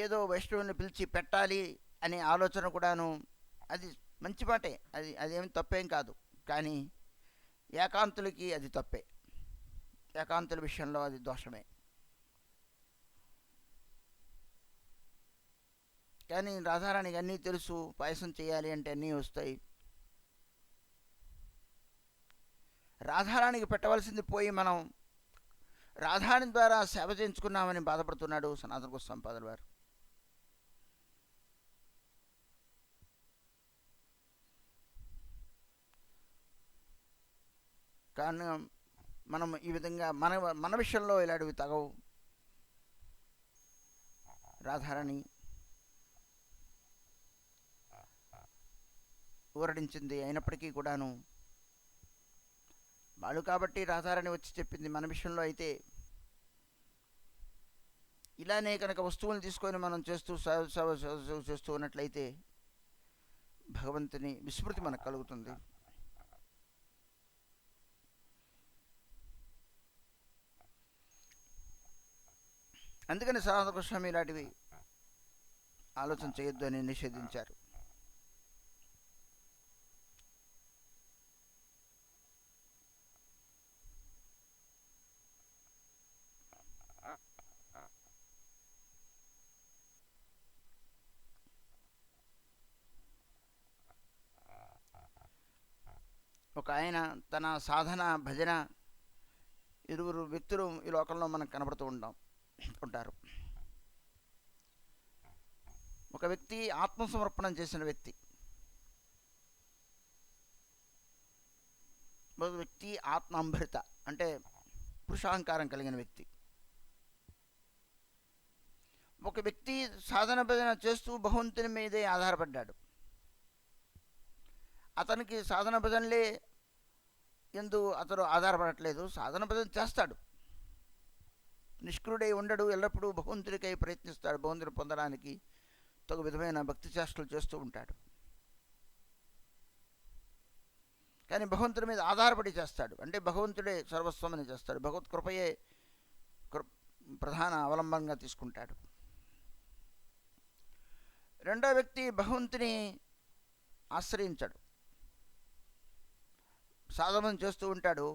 ఏదో వైష్ణవుని పిలిచి పెట్టాలి అనే ఆలోచన కూడాను అది మంచి మాటే, అదేమి తప్పేం కాదు. కానీ ఏకాంతులకి అది తప్పే. ఏకాంతుల విషయంలో అది దోషమే. కానీ రాధారాణికి అన్నీ తెలుసు. పాయసం చేయాలి అంటే అన్నీ వస్తాయి. రాధారాణికి పెట్టవలసింది పోయి మనం రాధారాణి ద్వారా సేవ చేయించుకున్నామని బాధపడుతున్నాడు సనాతన గోస్వామి పాదుల వారు. కానీ మనం ఈ విధంగా మన విషయంలో ఇలాంటివి తగవు. రాధారాణి ఊరడించింది. అయినప్పటికీ కూడాను వాళ్ళు కాబట్టి రాధారాణి వచ్చి చెప్పింది. మన విషయంలో అయితే ఇలానే కనుక వస్తువులను తీసుకొని మనం చేస్తూ చేస్తూ ఉన్నట్లయితే భగవంతుని విస్మృతి మనకు కలుగుతుంది. అందుకని సనాతన గోస్వామి ఇలాంటివి ఆలోచన చేయొద్దు అని నిషేధించారు. ఒక ఆయన తన సాధన భజన ఇరువురు వ్యక్తులు ఈ లోకంలో మనకు కనబడుతూ ఉంటారు. ఒక వ్యక్తి ఆత్మసమర్పణం చేసిన వ్యక్తి, ఒక వ్యక్తి ఆత్మాంభరిత అంటే పురుషాహంకారం కలిగిన వ్యక్తి. ఒక వ్యక్తి సాధన భజన చేస్తూ భగవంతుని మీదే ఆధారపడ్డాడు. అతనికి సాధన భజనలే ఎందు అతడు ఆధారపడట్లేదు. సాధన భజన చేస్తాడు, నిష్క్రుడై ఉండడు. ఎల్లప్పుడూ భగవంతుడికై ప్రయత్నిస్తాడు. భగవంతుని పొందడానికి తగు విధమైన భక్తి చేష్టలు చేస్తూ ఉంటాడు. కానీ భగవంతుడి మీద ఆధారపడి చేస్తాడు. అంటే భగవంతుడే సర్వస్వమని చేస్తాడు. భగవత్ కృపయే ప్రధాన అవలంబనంగా తీసుకుంటాడు. రెండో వ్యక్తి భగవంతుని ఆశ్రయించాడు, సాధన చేస్తూ ఉంటాడు.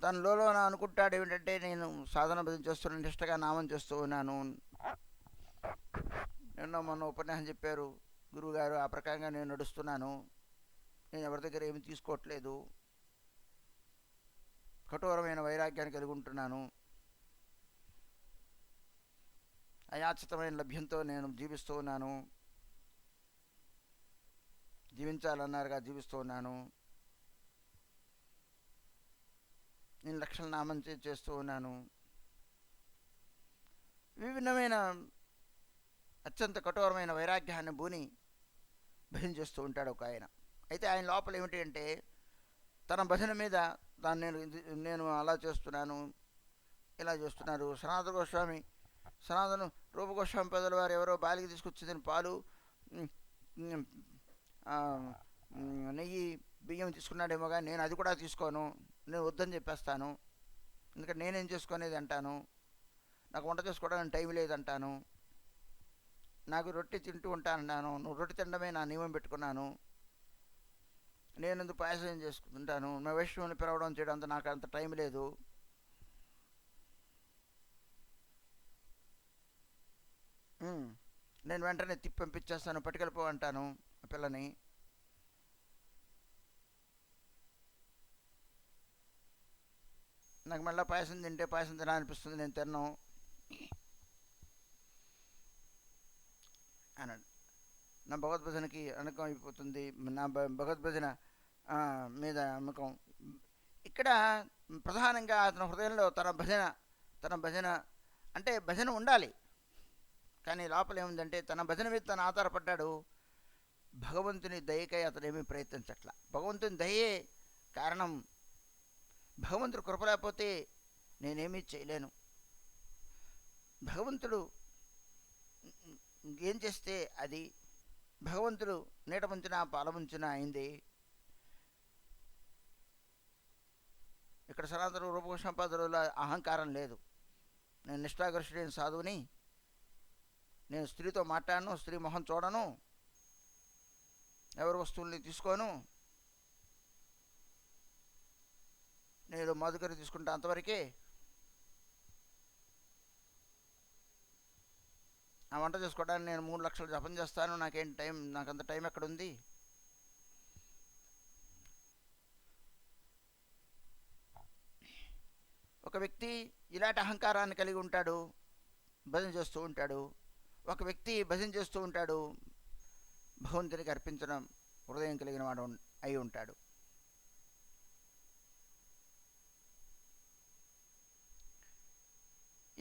తనలో అనుకుంటాడు ఏమిటంటే నేను సాధన భజన చేస్తున్నాను, నిష్టగా నామం చేస్తూ ఉన్నాను. నిన్న మొన్న ఉపన్యాసం చెప్పారు గురువుగారు, ఆ ప్రకారంగా నేను నడుస్తున్నాను. నేను ఎవరి దగ్గర ఏమి తీసుకోవట్లేదు, కఠోరమైన వైరాగ్యాన్ని కలిగి ఉంటున్నాను, అయాచితమైన లభ్యంతో నేను జీవిస్తూ ఉన్నాను, జీవించాలన్నారుగా జీవిస్తూ ఉన్నాను, నేను లక్షల నామం చేస్తూ ఉన్నాను. విభిన్నమైన అత్యంత కఠోరమైన వైరాగ్యాన్ని భూని భజన చేస్తూ ఉంటాడు ఒక ఆయన. అయితే ఆయన లోపల ఏమిటి అంటే, తన భజన మీద దాన్ని నేను అలా చేస్తున్నాను, ఇలా చేస్తున్నారు. సనాతన గోస్వామి, సనాతన రూపగోస్వామి పెద్దల వారు ఎవరో బాలికి తీసుకొచ్చిన పాలు, నెయ్యి, బియ్యం తీసుకున్నాడేమో కానీ నేను అది కూడా తీసుకోను, నేను వద్దని చెప్పేస్తాను. ఎందుకంటే నేనేం చేసుకునేది అంటాను, నాకు వంట చేసుకోవడానికి టైం లేదంటాను, నాకు రొట్టె తింటూ ఉంటానన్నాను, నువ్వు రొట్టె తినడమే నా నియమం పెట్టుకున్నాను, నేను ఎందుకు పాయసం చేసుకుంటాను, నా వైష్ణవుని పిలవడం చేయడం అంత నాకు అంత టైం లేదు, నేను వెంటనే తిప్పి పంపించేస్తాను, పట్టుకెళ్ళిపో అంటాను ఆ పిల్లని. నాకు మళ్ళీ పాయసం తింటే పాయసం తినాలనిపిస్తుంది, నేను తిన్నాను అన్నాడు. నా భగవద్భజనకి అనకం అయిపోతుంది, నా భగవద్భజన మీద నమ్మకం. ఇక్కడ ప్రధానంగా అతని హృదయంలో తన భజన అంటే భజన ఉండాలి, కానీ లోపల ఏముందంటే తన భజన మీద తను ఆధారపడ్డాడు. భగవంతుని దయకై అతనేమీ ప్రయత్నించట్ల. భగవంతుని దయే కారణం. భగవంతుడు కృప లేకపోతే నేనేమీ చేయలేను. భగవంతుడు ఏం చేస్తే అది, భగవంతుడు నీట ముంచినా పాల ముంచినా అయింది. ఇక్కడ సనాతన రూపగోస్వామిపాదుల అహంకారం లేదు. నేను నిష్ఠాగరుషుడైన సాధువుని, నేను స్త్రీతో మాట్లాడను, స్త్రీ మొహం చూడను, ఎవరి వస్తువుల్ని తీసుకోను, నేను మధుకరి తీసుకుంటా అంతవరకే, ఆ వంట చేసుకోవడానికి నేను 3 లక్షలు జపం చేస్తాను, నాకేం టైం, నాకంత టైం ఎక్కడుంది. ఒక వ్యక్తి ఇలాంటి అహంకారాన్ని కలిగి ఉంటాడు, భజన చేస్తూ ఉంటాడు. ఒక వ్యక్తి భజన చేస్తూ ఉంటాడు, భగవంతునికి అర్పించడం హృదయం కలిగిన వాడు అయి ఉంటాడు.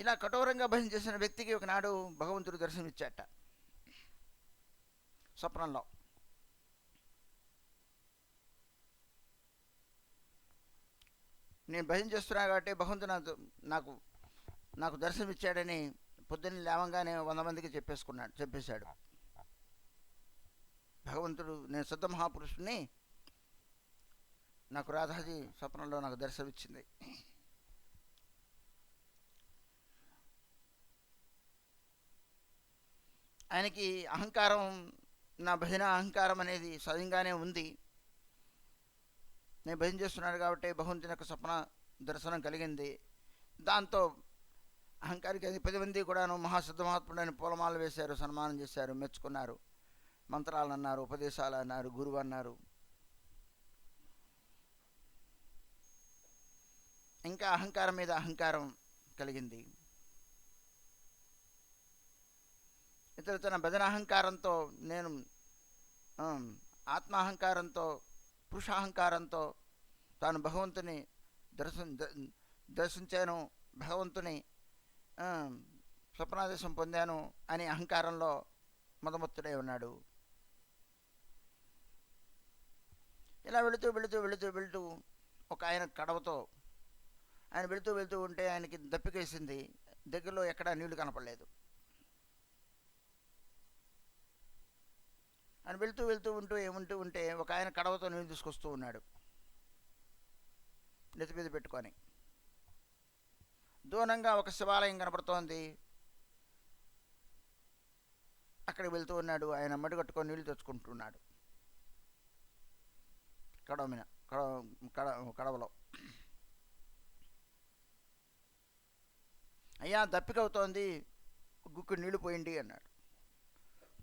ఇలా కఠోరంగా భజన చేసిన వ్యక్తికి ఒకనాడు భగవంతుడు దర్శనమిచ్చాట స్వప్నంలో. నేను భజన చేస్తున్నా కాబట్టి భగవంతుడు నాకు దర్శనమిచ్చాడని పొద్దున్న లేవంగానే 100 మందికి చెప్పేశాడు. భగవంతుడు, నేను శుద్ధ మహాపురుషుడిని, నాకు రాధాజీ స్వప్నంలో నాకు దర్శనమిచ్చింది. ఆయనకి అహంకారం, నా భజన అహంకారం అనేది సహజంగానే ఉంది. నేను భజన చేస్తున్నాను కాబట్టి భగవంతుని యొక్క స్వప్న దర్శనం కలిగింది. దాంతో అహంకారికి అది 10 మంది కూడాను మహాసిద్ధ మహాత్ముడని పూలమాల వేశారు, సన్మానం చేశారు, మెచ్చుకున్నారు, మంత్రాలు అన్నారు, ఉపదేశాలు అన్నారు, గురువు అన్నారు. ఇంకా అహంకారం మీద అహంకారం కలిగింది. ఇతరు తన భజన అహంకారంతో, నేను ఆత్మాహంకారంతో, పురుషాహంకారంతో తాను భగవంతుని దర్శించాను, భగవంతుని స్వప్నాదేశం పొందాను అని అహంకారంలో మదమత్తుడై ఉన్నాడు. ఇలా వెళుతూ ఒక ఆయన కడవతో ఆయన వెళుతూ ఉంటే ఆయనకి దప్పికేసింది. దగ్గరలో ఎక్కడా నీళ్లు కనపడలేదు. ఆయన వెళుతూ ఉంటే ఒక ఆయన కడవతో నీళ్ళు తీసుకొస్తూ ఉన్నాడు, నెత్తి మీద పెట్టుకొని. దూరంగా ఒక శివాలయం కనపడుతోంది, అక్కడికి వెళ్తూ ఉన్నాడు. ఆయన మడి కట్టుకొని నీళ్లు తెచ్చుకుంటున్నాడు కడవలో. అయ్యా, దప్పికవుతోంది, గుక్కుడి నీళ్లు పోయింది అన్నాడు.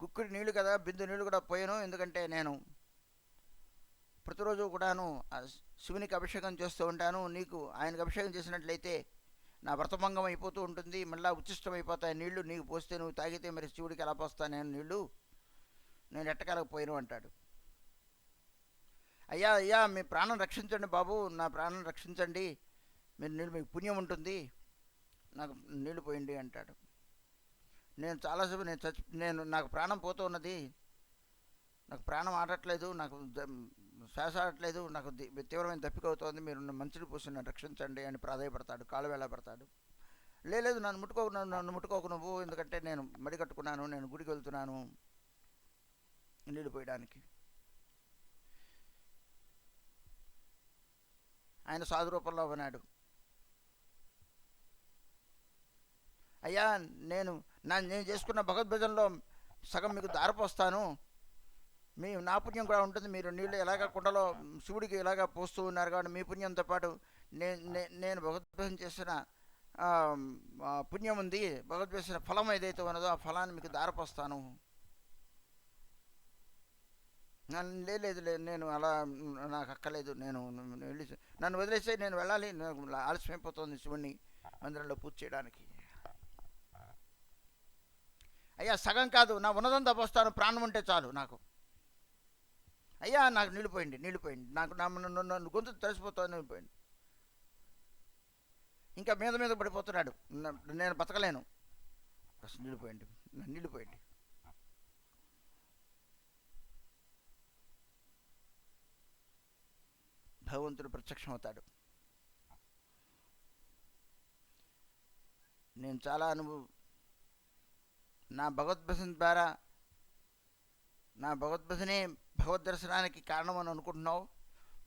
గుక్కుడి నీళ్లు కదా, బిందు నీళ్లు కూడా పోయాను, ఎందుకంటే నేను ప్రతిరోజు కూడాను శివునికి అభిషేకం చేస్తూ ఉంటాను. నీకు ఆయనకు అభిషేకం చేసినట్లయితే నా వ్రతభంగం అయిపోతూ ఉంటుంది, మళ్ళీ ఉచ్చిష్టం అయిపోతాయి నీళ్లు, నీకు పోస్తే నువ్వు తాగితే మరి శివుడికి ఎలా పోస్తాను నేను నీళ్లు, నేను ఎట్టకాలకపోయాను అంటాడు. అయ్యా అయ్యా మీ ప్రాణం రక్షించండి బాబు, నా ప్రాణం రక్షించండి, మీరు నీళ్ళు మీకు పుణ్యం ఉంటుంది, నాకు నీళ్లు పోయండి అంటాడు. నేను చాలాసేపు నాకు ప్రాణం పోతూ ఉన్నది, నాకు ప్రాణం ఆడట్లేదు, నాకు శ్వాస ఆడట్లేదు, నాకు తీవ్రమైన దప్పిక అవుతోంది, మీరు మంచిని పూసి నన్ను రక్షించండి అని ప్రాధాయపడతాడు, కాలు వేళపడతాడు. లేదు నన్ను ముట్టుకోకు నువ్వు, ఎందుకంటే నేను మడి కట్టుకున్నాను, నేను గుడికి వెళ్తున్నాను నీళ్ళు పోయడానికి. ఆయన సాధు రూపంలో ఉన్నాడు. అయ్యా నేను చేసుకున్న భగవద్భజనలో సగం మీకు దారిపోస్తాను, నా పుణ్యం కూడా ఉంటుంది, మీరు నీళ్ళు ఎలాగ కుండలో శివుడికి ఇలాగ పోస్తూ ఉన్నారు కాబట్టి మీ పుణ్యంతో పాటు నేను భగవద్భజన చేసిన పుణ్యం ఉంది, భగవద్భజన ఫలం ఏదైతే ఉన్నదో ఆ ఫలాన్ని మీకు దారిపోస్తాను. లేదు నేను అలా నాకు అక్కలేదు, నన్ను వదిలేస్తే నేను వెళ్ళాలి, నాకు ఆలస్యమైపోతుంది శివుణ్ణి మందిరంలో పూజ చేయడానికి. అయ్యా సగం కాదు, నా ఉన్నదంతా పోస్తాను, ప్రాణం ఉంటే చాలు నాకు. అయ్యా నాకు నీళ్ళు పోయండి నాకు నన్ను గొంతు తడిసిపోతుంది, నీళ్ళు పోయండి. ఇంకా మీద పడిపోతున్నాడు, నేను బతకలేను, అసలు నీళ్ళు పోయండి. భగవంతుడు ప్రత్యక్షమవుతాడు. నేను చాలా నా భగవద్భజన ద్వారా, నా భగవద్భజనే భగవద్దర్శనానికి కారణం అని అనుకుంటున్నావు.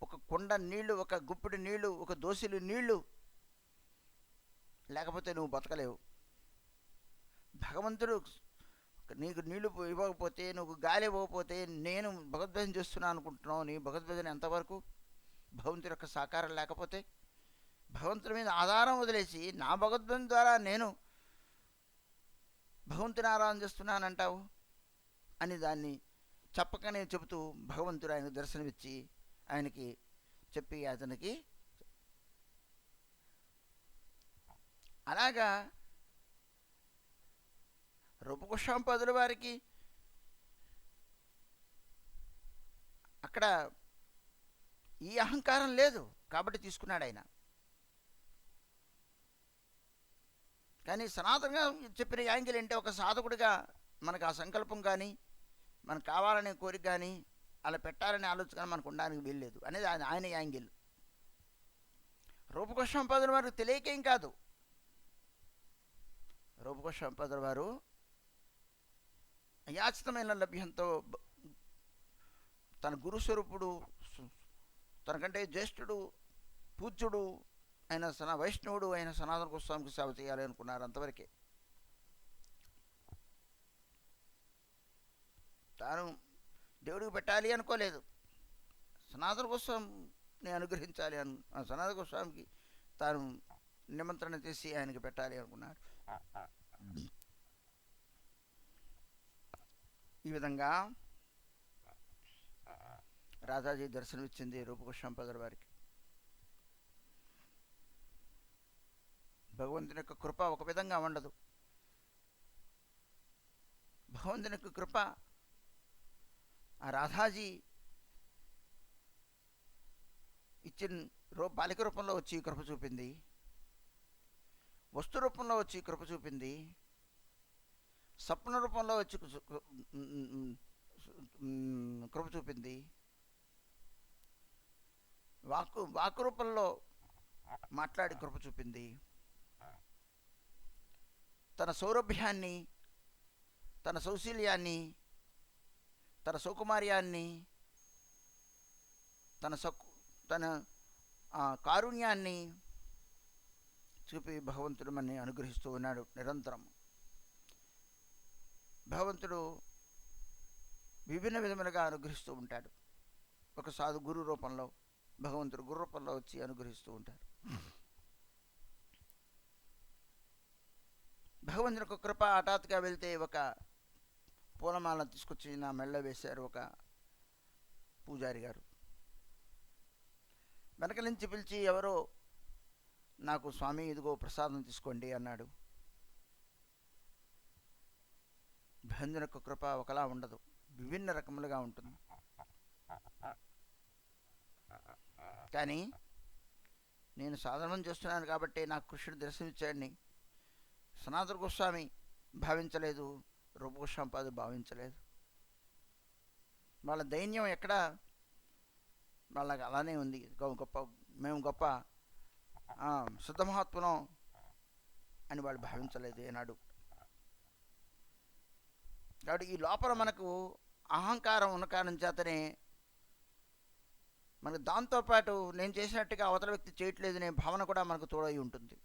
ఒక కుండ నీళ్లు, ఒక గుప్పిడి నీళ్లు, ఒక దోసిలు నీళ్లు లేకపోతే నువ్వు బతకలేవు. భగవంతుడు నీకు నీళ్లు ఇవ్వకపోతే, నువ్వు గాలి ఇవ్వకపోతే నేను భగవద్భజన చేస్తున్నాను అనుకుంటున్నావు. నీ భగవద్భజన ఎంతవరకు? భగవంతుడి యొక్క సహకారం లేకపోతే, భగవంతుడి మీద ఆధారం వదిలేసి నా భగవద్భజన ద్వారా నేను భగవంతుని ఆరాధన చేస్తున్నానంటావు అని దాన్ని చెప్పకనే చెబుతూ భగవంతుడు ఆయనకు దర్శనమిచ్చి ఆయనకి చెప్పి అతనికి అలాగా రూపగోస్వామిపాదుల వారికి అక్కడ ఈ అహంకారం లేదు కాబట్టి తీసుకున్నాడు ఆయన. కానీ సనాతనంగా చెప్పిన యాంగిల్ అంటే ఒక సాధకుడిగా మనకు ఆ సంకల్పం కానీ, మనకు కావాలనే కోరిక కానీ, అలా పెట్టాలనే ఆలోచన మనకు ఉండడానికి వీల్లేదు అనేది ఆయన యాంగిల్. రూపగోస్వామిపాదుల వారు తెలియకేం కాదు. రూపగోస్వామిపాదుల వారు అయాచితమైన లభ్యంతో తన గురుస్వరూపుడు, తనకంటే జ్యేష్ఠుడు, పూజ్యుడు అయిన వైష్ణవుడు అయిన సనాతన గోస్వామికి సేవ చేయాలి అనుకున్నారు. అంతవరకే. తాను దేవుడికి పెట్టాలి అనుకోలేదు, సనాతన గోస్వామిని అనుగ్రహించాలి సనాతన గోస్వామికి తాను నిమంత్రణ చేసి ఆయనకి పెట్టాలి అనుకున్నాడు. ఈ విధంగా రాధాజీ దర్శనమిచ్చింది రూపగోస్వామిపాదుల వారికి. భగవంతుని యొక్క కృప ఒక విధంగా ఉండదు. భగవంతుని యొక్క కృప ఆ రాధాజీ ఇచ్చిన బాలిక రూపంలో వచ్చి కృప చూపింది, వస్తు రూపంలో వచ్చి కృప చూపింది, స్వప్న రూపంలో వచ్చి కృప చూపింది, వాక్కు రూపంలో మాట్లాడి కృప చూపింది, తన సౌరభ్యాన్ని, తన సౌశీల్యాన్ని, తన సౌకుమార్యాన్ని, తన కారుణ్యాన్ని చూపి భగవంతుడు మనని అనుగ్రహిస్తూ ఉన్నాడు నిరంతరం. భగవంతుడు విభిన్న విధములుగా అనుగ్రహిస్తూ ఉంటాడు. ఒక సాధు గురు రూపంలో, భగవంతుడు గురు రూపంలో వచ్చి అనుగ్రహిస్తూ ఉంటారు. భగవంతుని యొక్క కృప హఠాత్తుగా వెళ్తే ఒక పూలమాలను తీసుకొచ్చి నా మెళ్ళ వేశారు ఒక పూజారి గారు. వెనక నుంచి పిలిచి ఎవరో నాకు స్వామి ఇదిగో ప్రసాదం తీసుకోండి అన్నాడు. భంజన యొక్క కృప ఒకలా ఉండదు, విభిన్న రకములుగా ఉంటుంది. కానీ నేను సాధనం చేస్తున్నాను కాబట్టి నాకు కృష్ణుడు దర్శనమిచ్చాడని సనాతన గోస్వామి భావించలేదు, రూపగోస్వామిపాదులు భావించలేదు. వాళ్ళ దైన్యం ఎక్కడ వాళ్ళకి అలానే ఉంది. గొప్ప మేము గొప్ప శుద్ధ మహాత్ములం అని వాళ్ళు భావించలేదు ఏనాడు. కాబట్టి ఈ లోపల మనకు అహంకారం ఉన్న కారణం చేతనే మనకు దాంతోపాటు నేను చేసినట్టుగా అవతల వ్యక్తి చేయట్లేదనే భావన కూడా మనకు తోడై ఉంటుంది.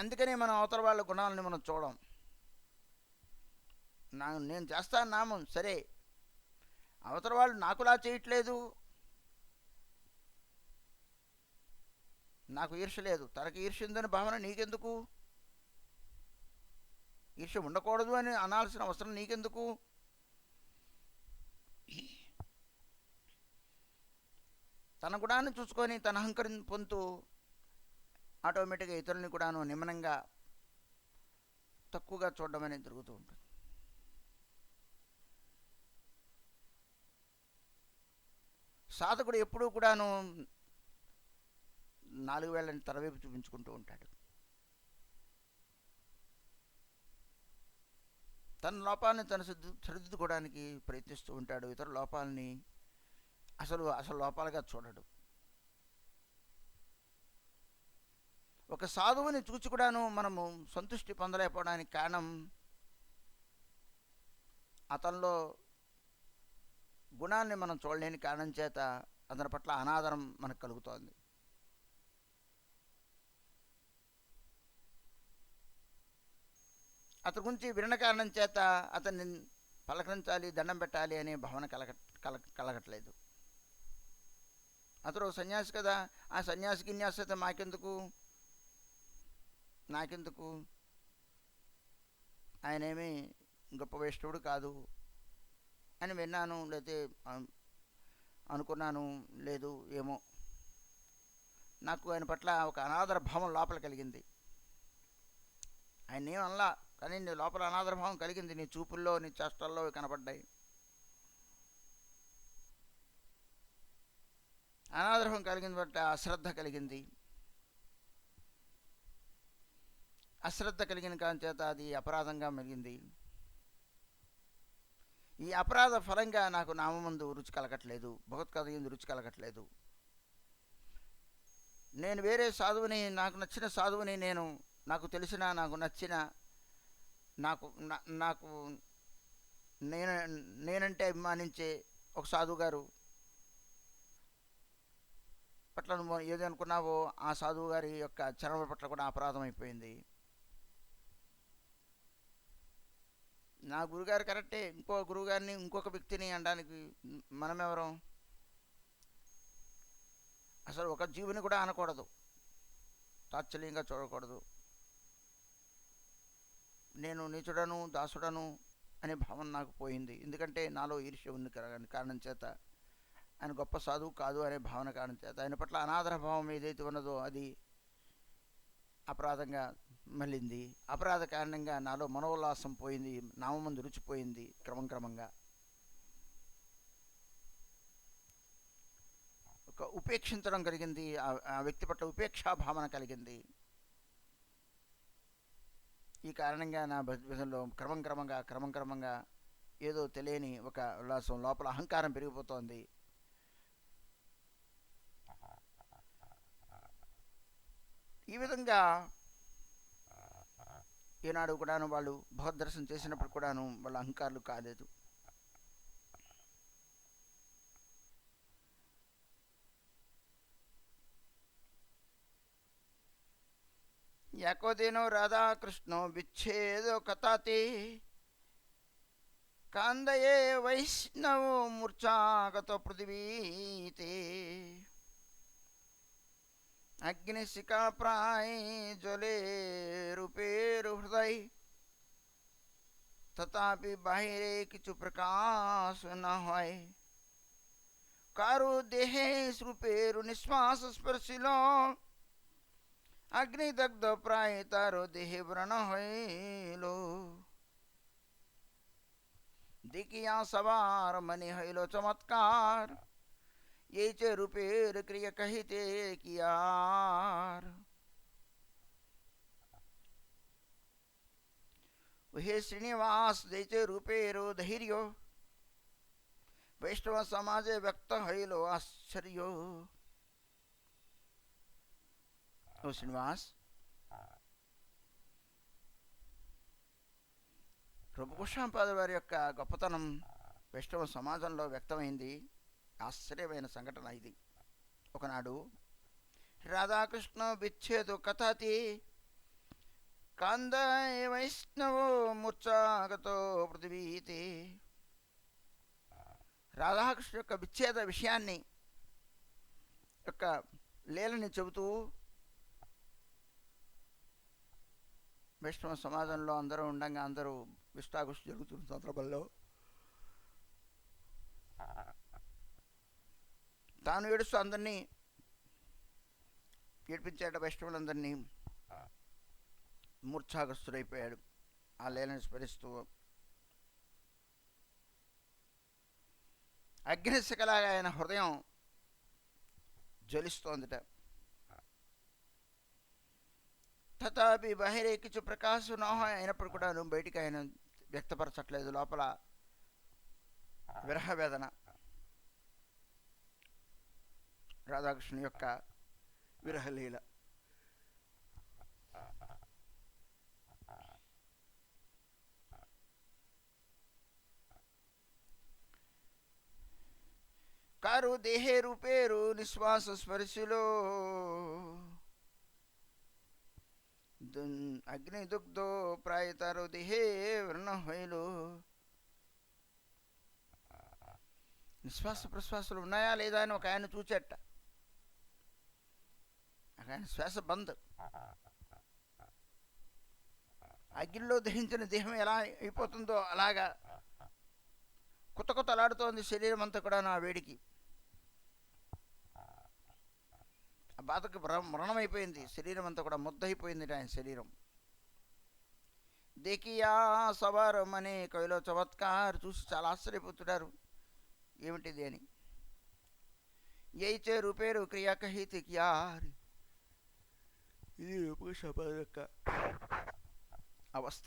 అందుకనే మనం అవతల వాళ్ళ గుణాలని మనం చూడం. నేను చేస్తాను నామం సరే, అవతల వాళ్ళు నాకులా చేయట్లేదు, నాకు ఈర్ష్య లేదు, తనకి ఈర్ష్య ఉందని భావన నీకెందుకు? ఈర్ష్య ఉండకూడదు అని అనాల్సిన అవసరం నీకెందుకు? తన గుణాన్ని చూసుకొని తన అహంకరం పొందుతూ ఆటోమేటిక్గా ఇతరులని కూడాను నిమ్మనంగా తక్కువగా చూడడం అనేది జరుగుతూ ఉంటుంది. సాధకుడు ఎప్పుడూ కూడాను 4 వేలని తలవైపు చూపించుకుంటూ ఉంటాడు. తన లోపాలని తను సరిదిద్దుకోవడానికి ప్రయత్నిస్తూ ఉంటాడు. ఇతర లోపాలని అసలు లోపాలుగా చూడడు. ఒక సాధువుని చూచి కూడాను మనము సంతృష్టి పొందలేకపోవడానికి కారణం అతనిలో గుణాన్ని మనం చూడలేని కారణం చేత అతని పట్ల అనాదరం మనకు కలుగుతోంది. అతని గురించి వినని కారణం చేత అతన్ని పలకరించాలి, దండం పెట్టాలి అనే భావన కలగట్లేదు. అతడు సన్యాసి కదా, ఆ సన్యాసికి విన్యాసత నాకెందుకు, ఆయనేమి గొప్ప వైష్ణవుడు కాదు అని విన్నాను, లేకపోతే అనుకున్నాను, లేదు ఏమో నాకు ఆయన పట్ల ఒక అనాదర భావం లోపల కలిగింది. ఆయన ఏమనలా, కానీ నీ లోపల అనాదర భావం కలిగింది. నీ చూపుల్లో నీ చేష్టల్లో కనపడ్డాయి. అనాదరభం కలిగింది బట్టి అశ్రద్ధ కలిగింది. అశ్రద్ధ కలిగిన కాని చేత అది అపరాధంగా మెలిగింది. ఈ అపరాధ ఫలంగా నాకు నామందు రుచి కలగట్లేదు, భగవత్కథ ఎందు రుచి కలగట్లేదు. నేను వేరే సాధువుని, నాకు నచ్చిన సాధువుని, నాకు తెలిసిన, నాకు నచ్చిన, నాకు నేనంటే అభిమానించే ఒక సాధువు గారు పట్ల నువ్వు ఏది అనుకున్నావో ఆ సాధువు గారి యొక్క చరణ పట్ల కూడా అపరాధం అయిపోయింది. నా గురుగారు కరెక్టే, ఇంకో గురువుగారిని ఇంకొక వ్యక్తిని అనడానికి మనమెవరం? అసలు ఒక జీవుని కూడా అనకూడదు, తాత్సల్యంగా చూడకూడదు. నేను నీచుడను, దాసుడను అనే భావన నాకు పోయింది. ఎందుకంటే నాలో ఈర్ష్య ఉంది కారణం చేత, ఆయన గొప్ప సాధువు కాదు అనే భావన కారణం చేత ఆయన పట్ల అనాదర భావం ఏదైతే ఉన్నదో అది అపరాధంగా మళ్ళింది. అపరాధ కారణంగా నాలో మనోల్లాసం పోయింది, నామందు రుచిపోయింది. క్రమంగా ఒక ఉపేక్షించడం కలిగింది, ఆ వ్యక్తి పట్ల ఉపేక్షా భావన కలిగింది. ఈ కారణంగా నా విధంలో క్రమంగా ఏదో తెలియని ఒక ఉల్లాసం, లోపల అహంకారం పెరిగిపోతోంది. ఈ విధంగా ఈనాడు కూడాను వాళ్ళు భగవద్దర్శనం చేసినప్పుడు కూడాను వాళ్ళ అహంకారులు కాలేదు. యాకోదేనో రాధాకృష్ణో విచ్ఛేదో కథాతే కాందయే వైష్ణవో మూర్ఛాగత పృథివీతే अग्निशिखा प्राय ज्वले रूपेरु हृदय तथापि बाहिरे किछु प्रकाश न होय కారు దేహే రూపేరు నిశ్వాస స్పర్శిలో अग्निदग्ध प्राय तारो देह व्रण हईलो दिकिया सवार मनि हईलो चमत्कार ये च रूपेर क्रिय कहिते कियार हे श्रीनिवास दे च रूपेरो धैर्यो वैष्णव समाजे व्यक्त हईलो आश्चर्यो ఓ శ్రీనివాస్ రూపగోస్వామిపాదుల వారి యొక్క గొప్పతనం వైష్ణవ సమాజంలో వ్యక్తమైంది. ఆశ్చర్యమైన సంఘటన ఇది. ఒకనాడు రాధాకృష్ణ విచ్ఛేదు కథాతి కాంద వైష్ణవో మూర్ఛాగతో పృథివీతే. రాధాకృష్ణ యొక్క విచ్ఛేద విషయాన్ని యొక్క లీలని చెబుతూ వైష్ణవ సమాజంలో అందరూ ఉండగా అందరూ విష్టాగుష్టి జరుగుతున్న సందర్భంలో తాను ఏడుస్తూ అందరినీ ఏడిపించాడు. వైష్ణవులందరినీ మూర్ఛాగ్రస్తుడైపోయాడు. ఆ లీలను స్మరిస్తూ అగ్నిశిఖలాగా ఆయన హృదయం జ్వలిస్తోందిట. తథాపి బహిరే కిచు ప్రకాశ నోహ అయినప్పుడు కూడా బయటికి ఆయన వ్యక్తపరచట్లేదు. లోపల విరహ వేదన. రాధాకృష్ణ యొక్క విరహలీల. కారు దేహే రూపేరు నిశ్వాస స్పర్శిలో అగ్నిదుగ్ధో ప్రాయతారో దేహే వ్రణ హైలు. నిశ్వాస ప్రశ్వాసాలు ఉన్నాయా లేదా అని ఒక ఆయన చూచట. ఆయన శ్వాస బంద్. అగ్నిలో దహించిన దేహం ఎలా అయిపోతుందో అలాగా కొత్త కొత్త అలాడుతోంది శరీరం అంతా కూడా నా వేడికి. ఆ బాధకు మరణమైపోయింది. శరీరం అంతా కూడా ముద్దయిపోయింది ఆయన శరీరం. దేకియా సవార్ అనే కవిలో చమత్కార్ చూసి చాలా ఆశ్చర్యపోతున్నారు ఏమిటిది అని. యైచే రూపేరు క్రియా కహితి క్యార్. ఇది యొక్క అవస్థ.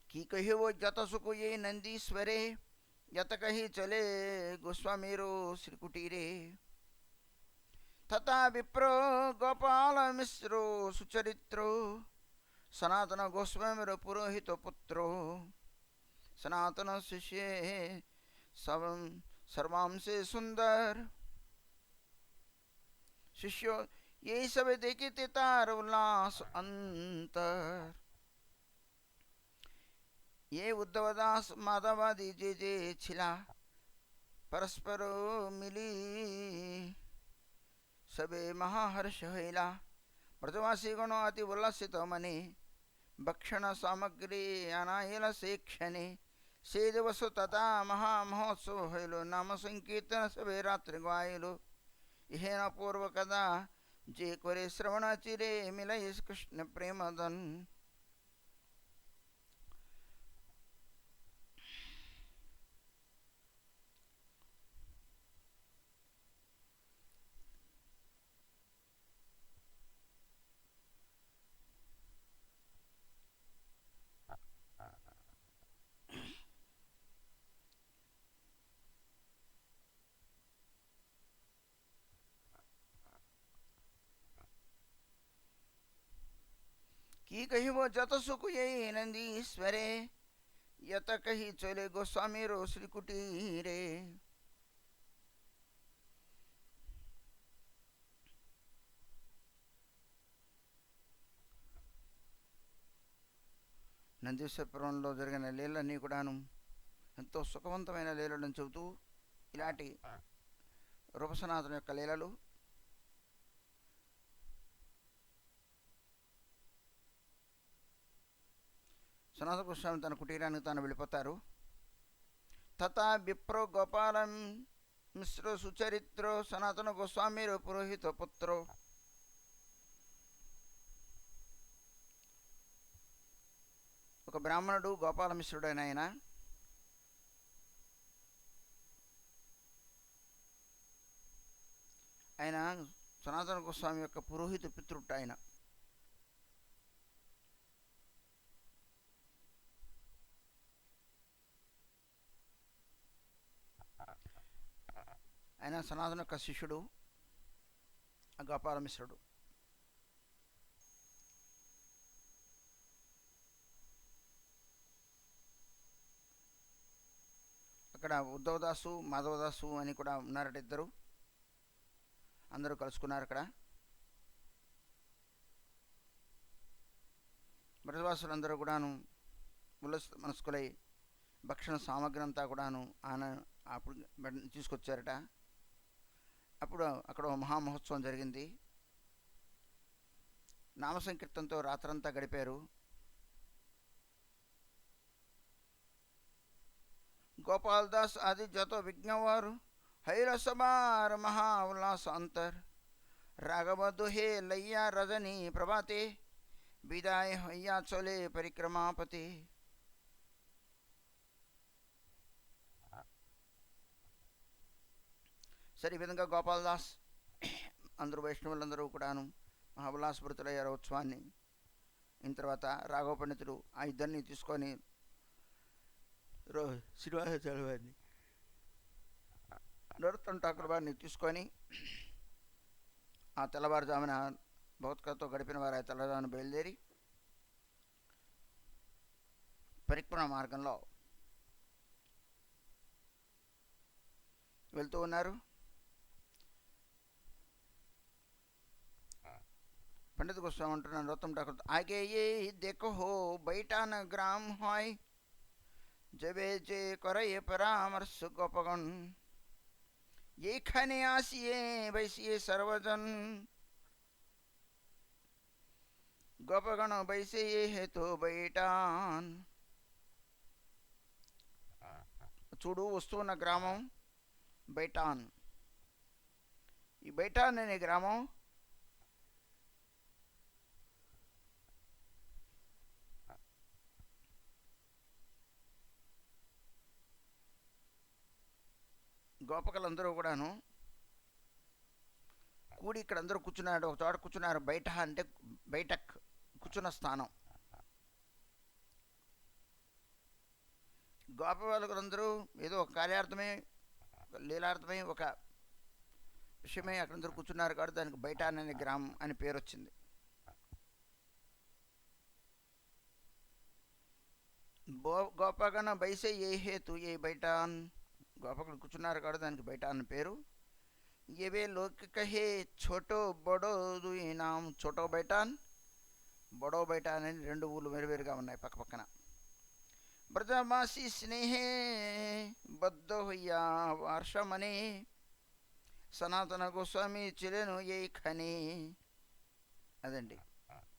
की कही वो जत सुख ये नंदीश्वरे यत कही चले गोस्वामीरो श्री कुटीरे. तथा विप्रो गोपाल मिश्रो सुचरित्रो सनातन गोस्वामीरो पुरोहित पुत्रो सनातन शिष्य सर्वांसे सुंदर. शिष्यो ये सब देखते तार उल्लास अंतर. ये उद्धवदास माधवादि जे जे छिला परस्पर मिली सबे महाहर्ष हैला. ब्रजवासी गणो अति उल्लसित मने भक्षण सामग्री अनायल से क्षणे से दिवस तथा महामहोत्सव हैलो. नाम संकीर्तन सबे रात्रि गायलो. इहेन पूर्व कदा जे करे श्रवण चिरे मिलय कृष्ण प्रेमदन. की कही वो जत सुख ये नंदीश्वरे यत कही चले गोस्वामी रो श्री कुटीरे. నందీశ్వరపురంలో జరిగిన లీలన్నీ కూడాను ఎంతో సుఖవంతమైన లీలలను చెబుతూ ఇలాంటి రూపసనాతన యొక్క లీలలు సనాతన గోస్వామి తన కుటీరానికి తాను వెళ్ళిపోతారు. తథా విప్రో గోపాలం మిశ్రో సుచరిత్రో సనాతన గోస్వామిరో పురోహిత పుత్రో. ఒక బ్రాహ్మణుడు గోపాలమిశ్రుడు అని ఆయన సనాతన గోస్వామి యొక్క పురోహిత పితృట్ట ఆయన. ఆయన సనాతన యొక్క శిష్యుడు గోపాలమిశ్రుడు. అక్కడ ఉద్ధవదాసు మాధవదాసు అని కూడా ఉన్నారట, ఇద్దరు. అందరూ కలుసుకున్నారు అక్కడ. బ్రజవాసులందరూ కూడాను ఉల్లాస మనస్కులై భక్షణ సామగ్రి అంతా కూడాను ఆయన అప్పుడు తీసుకొచ్చారట. అప్పుడు అక్కడ మహామహోత్సవం జరిగింది. నామ సంకీర్తనతో రాత్రంతా గడిపారు. గోపాలదాస్ ఆది జతో విజ్ఞవారు హైరసబార్ మహా ఉల్లాస అంతర్ రాఘవ దుహే లయ్యా రజనీ ప్రభాతే విదాయ హయ్యా చోలే పరిక్రమాపతి. సరే, ఈ విధంగా గోపాలదాస్ అందరూ వైష్ణవులందరూ కూడాను మహావిలాసభృతులయ్యారు ఉత్సవాన్ని. అయిన తర్వాత రాఘవ పండితుడు ఆ ఇద్దరిని తీసుకొని శ్రీనివాసాచార్య వారిని, నరోత్తమ ఠాకూర్ వారిని తీసుకొని ఆ తెల్లవారుజామున భౌతికతో గడిపిన వారు ఆ తెల్లవారుజామున బయలుదేరి పరిక్రమ మార్గంలో వెళ్తూ ఉన్నారు. पंडित गोस्वामी अंటున్నారు नरोत्तम ठाकुर, आगे ये देखो हो बैठा न ग्राम होय जबे जे करे परामर्श गोपगण ये खाने आसिए वैसिए सर्वजन गोपगण वैसे ये है तो बैठान. చూడు వస్తున్న గ్రామం బైఠాన్. ఈ బైఠాన్ అనే గ్రామం గోపకులందరూ కూడాను కూడి ఇక్కడ అందరూ కూర్చున్నారు, ఒక చోట కూర్చున్నారు. బయట అంటే బయటక్ కూర్చున్న స్థానం. గోపబాలకులందరూ ఏదో ఒక కార్యార్థమే, లీలార్థమై, ఒక విషయమై అక్కడందరూ కూర్చున్నారు కాబట్టి దానికి బైఠాన్ అనే గ్రామం అని పేరు వచ్చింది. గోపగణ బైసే ఏ హేతు ఏ బైఠాన్, గోపకులు కూర్చున్నారు కాబట్టి దానికి బయట అన్న పేరు. ఏవే లోక్ కహే ఛోటో బడో దుయి నామ్. ఛోటో బైఠాన్, బడో బైఠాన్ అని రెండు ఊళ్ళు వేరువేరుగా ఉన్నాయి పక్క పక్కన. బ్రజవాసి స్నేహే బద్ద హయ్యా వర్షమనే సనాతన గోస్వామి చిలేను ఏ ఖని. అదండి,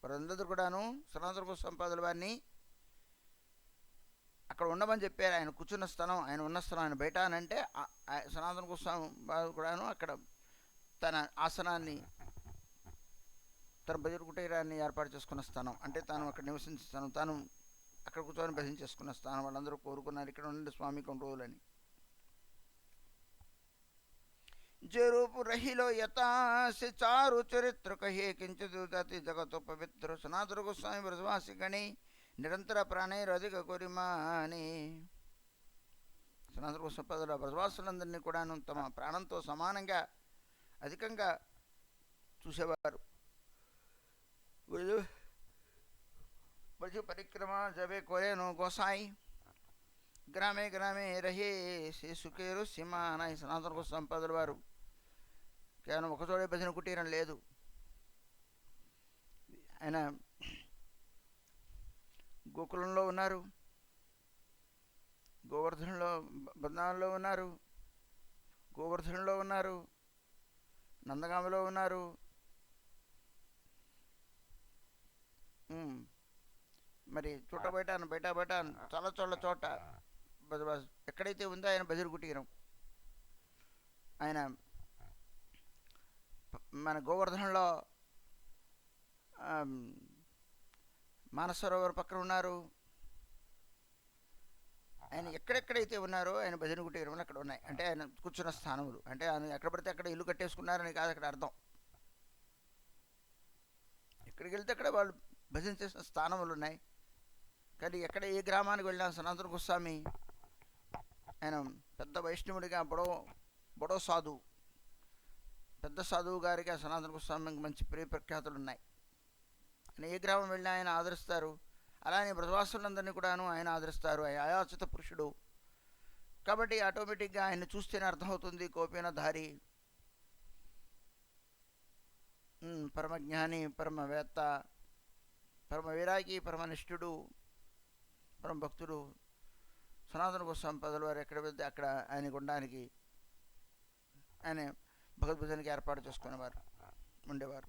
వారందరూ కూడాను సనాతన గోస్వామి పాదుల వారిని అక్కడ ఉండమని చెప్పారు. ఆయన కూర్చున్న స్థలం, ఆయన ఉన్న స్థలం, ఆయన బయట అని అంటే సనాతన గోస్వామి కూడాను అక్కడ తన ఆసనాన్ని, తన భజన కుటీరాన్ని ఏర్పాటు చేసుకున్న స్థానం. అంటే తాను అక్కడ నివసించే స్థానం, తాను అక్కడ కూర్చొని భజన చేసుకున్న స్థానం. వాళ్ళందరూ కోరుకున్నారు ఇక్కడ ఉండే స్వామి కొన్ని రోజులని. जे रूप रहिलो यथा से चारु चरित्र कहे किंचित जाति जगत पवित्र सनातन गोस्वामी ब्रजवासी गणी నిరంతర ప్రాణైరధిక కొరిమాని. సనాతన గోస్వామి పదుల బ్రజవాసులందరినీ కూడాను తమ ప్రాణంతో సమానంగా అధికంగా చూసేవారు. బ్రజ పరిక్రమ జబే కోరేను గోసాయి గ్రామే గ్రామే రహే శ్రీ సుఖేరు సీమానాయి. సనాతన గోస్వామి పదుల వారు కేవలం ఒకచోడే భజన కుటీరం లేదు. ఆయన గోకులంలో ఉన్నారు, గోవర్ధనంలో, బృందావనంలో ఉన్నారు, గోవర్ధనంలో ఉన్నారు, నందగామలో ఉన్నారు, మరి చోట బయట చాలా చోట్ల ఎక్కడైతే ఉందో ఆయన భజన కుటీరం. ఆయన మన గోవర్ధనంలో మానసరోవర్ పక్కన ఉన్నారు. ఆయన ఎక్కడెక్కడైతే ఉన్నారో ఆయన భజన కుటీరములు అక్కడ ఉన్నాయి. అంటే ఆయన కూర్చున్న స్థానములు, అంటే ఆయన ఎక్కడ పడితే అక్కడ ఇల్లు కట్టేసుకున్నారని కాదు అక్కడ అర్థం. ఎక్కడికి వెళ్తే అక్కడ వాళ్ళు భజన చేసిన స్థానములు ఉన్నాయి. కానీ ఎక్కడ ఏ గ్రామానికి వెళ్ళినా సనాతన గోస్వామి ఆయన పెద్ద వైష్ణవుడిగా బొడో సాధువు, పెద్ద సాధువు గారికి ఆ సనాతన గోస్వామికి మంచి ప్రియ ప్రఖ్యాతులు ఉన్నాయి. ఆయన ఏ గ్రామం వెళ్ళినా ఆయన ఆదరిస్తారు. అలానే బ్రజవాసులందరినీ కూడాను ఆయన ఆదరిస్తారు. ఆయన అయాచిత పురుషుడు కాబట్టి ఆటోమేటిక్గా ఆయన చూస్తేనే అర్థమవుతుంది. కోపినధారి, పరమజ్ఞాని, పరమవేత్త, పరమ విరాగి, పరమనిష్ఠుడు, పరమ భక్తుడు సనాతన గోస్వామి పదవుల వారు ఎక్కడ వెళ్తే అక్కడ ఆయన గుండానికి ఆయన భగవద్భజనకి ఏర్పాటు చేసుకునేవారు, ఉండేవారు.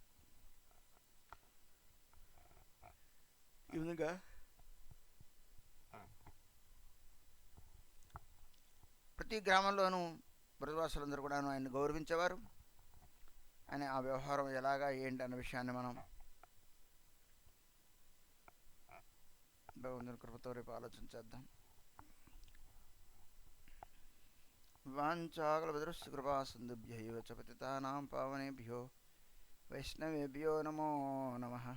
ఈ విధంగా ప్రతి గ్రామంలోనూ బ్రజవాసులందరూ కూడాను ఆయన్ని గౌరవించేవారు. ఆయన ఆ వ్యవహారం ఎలాగా ఏంటి అన్న విషయాన్ని మనం భగవంతుని కృపతో రేపు ఆలోచించేద్దాం. వాంఛాకల్పతరుశ్చ కృపా సింధుభ్యైవ చ పతితానాం పావనేభ్యో వైష్ణవేభ్యో నమో నమః.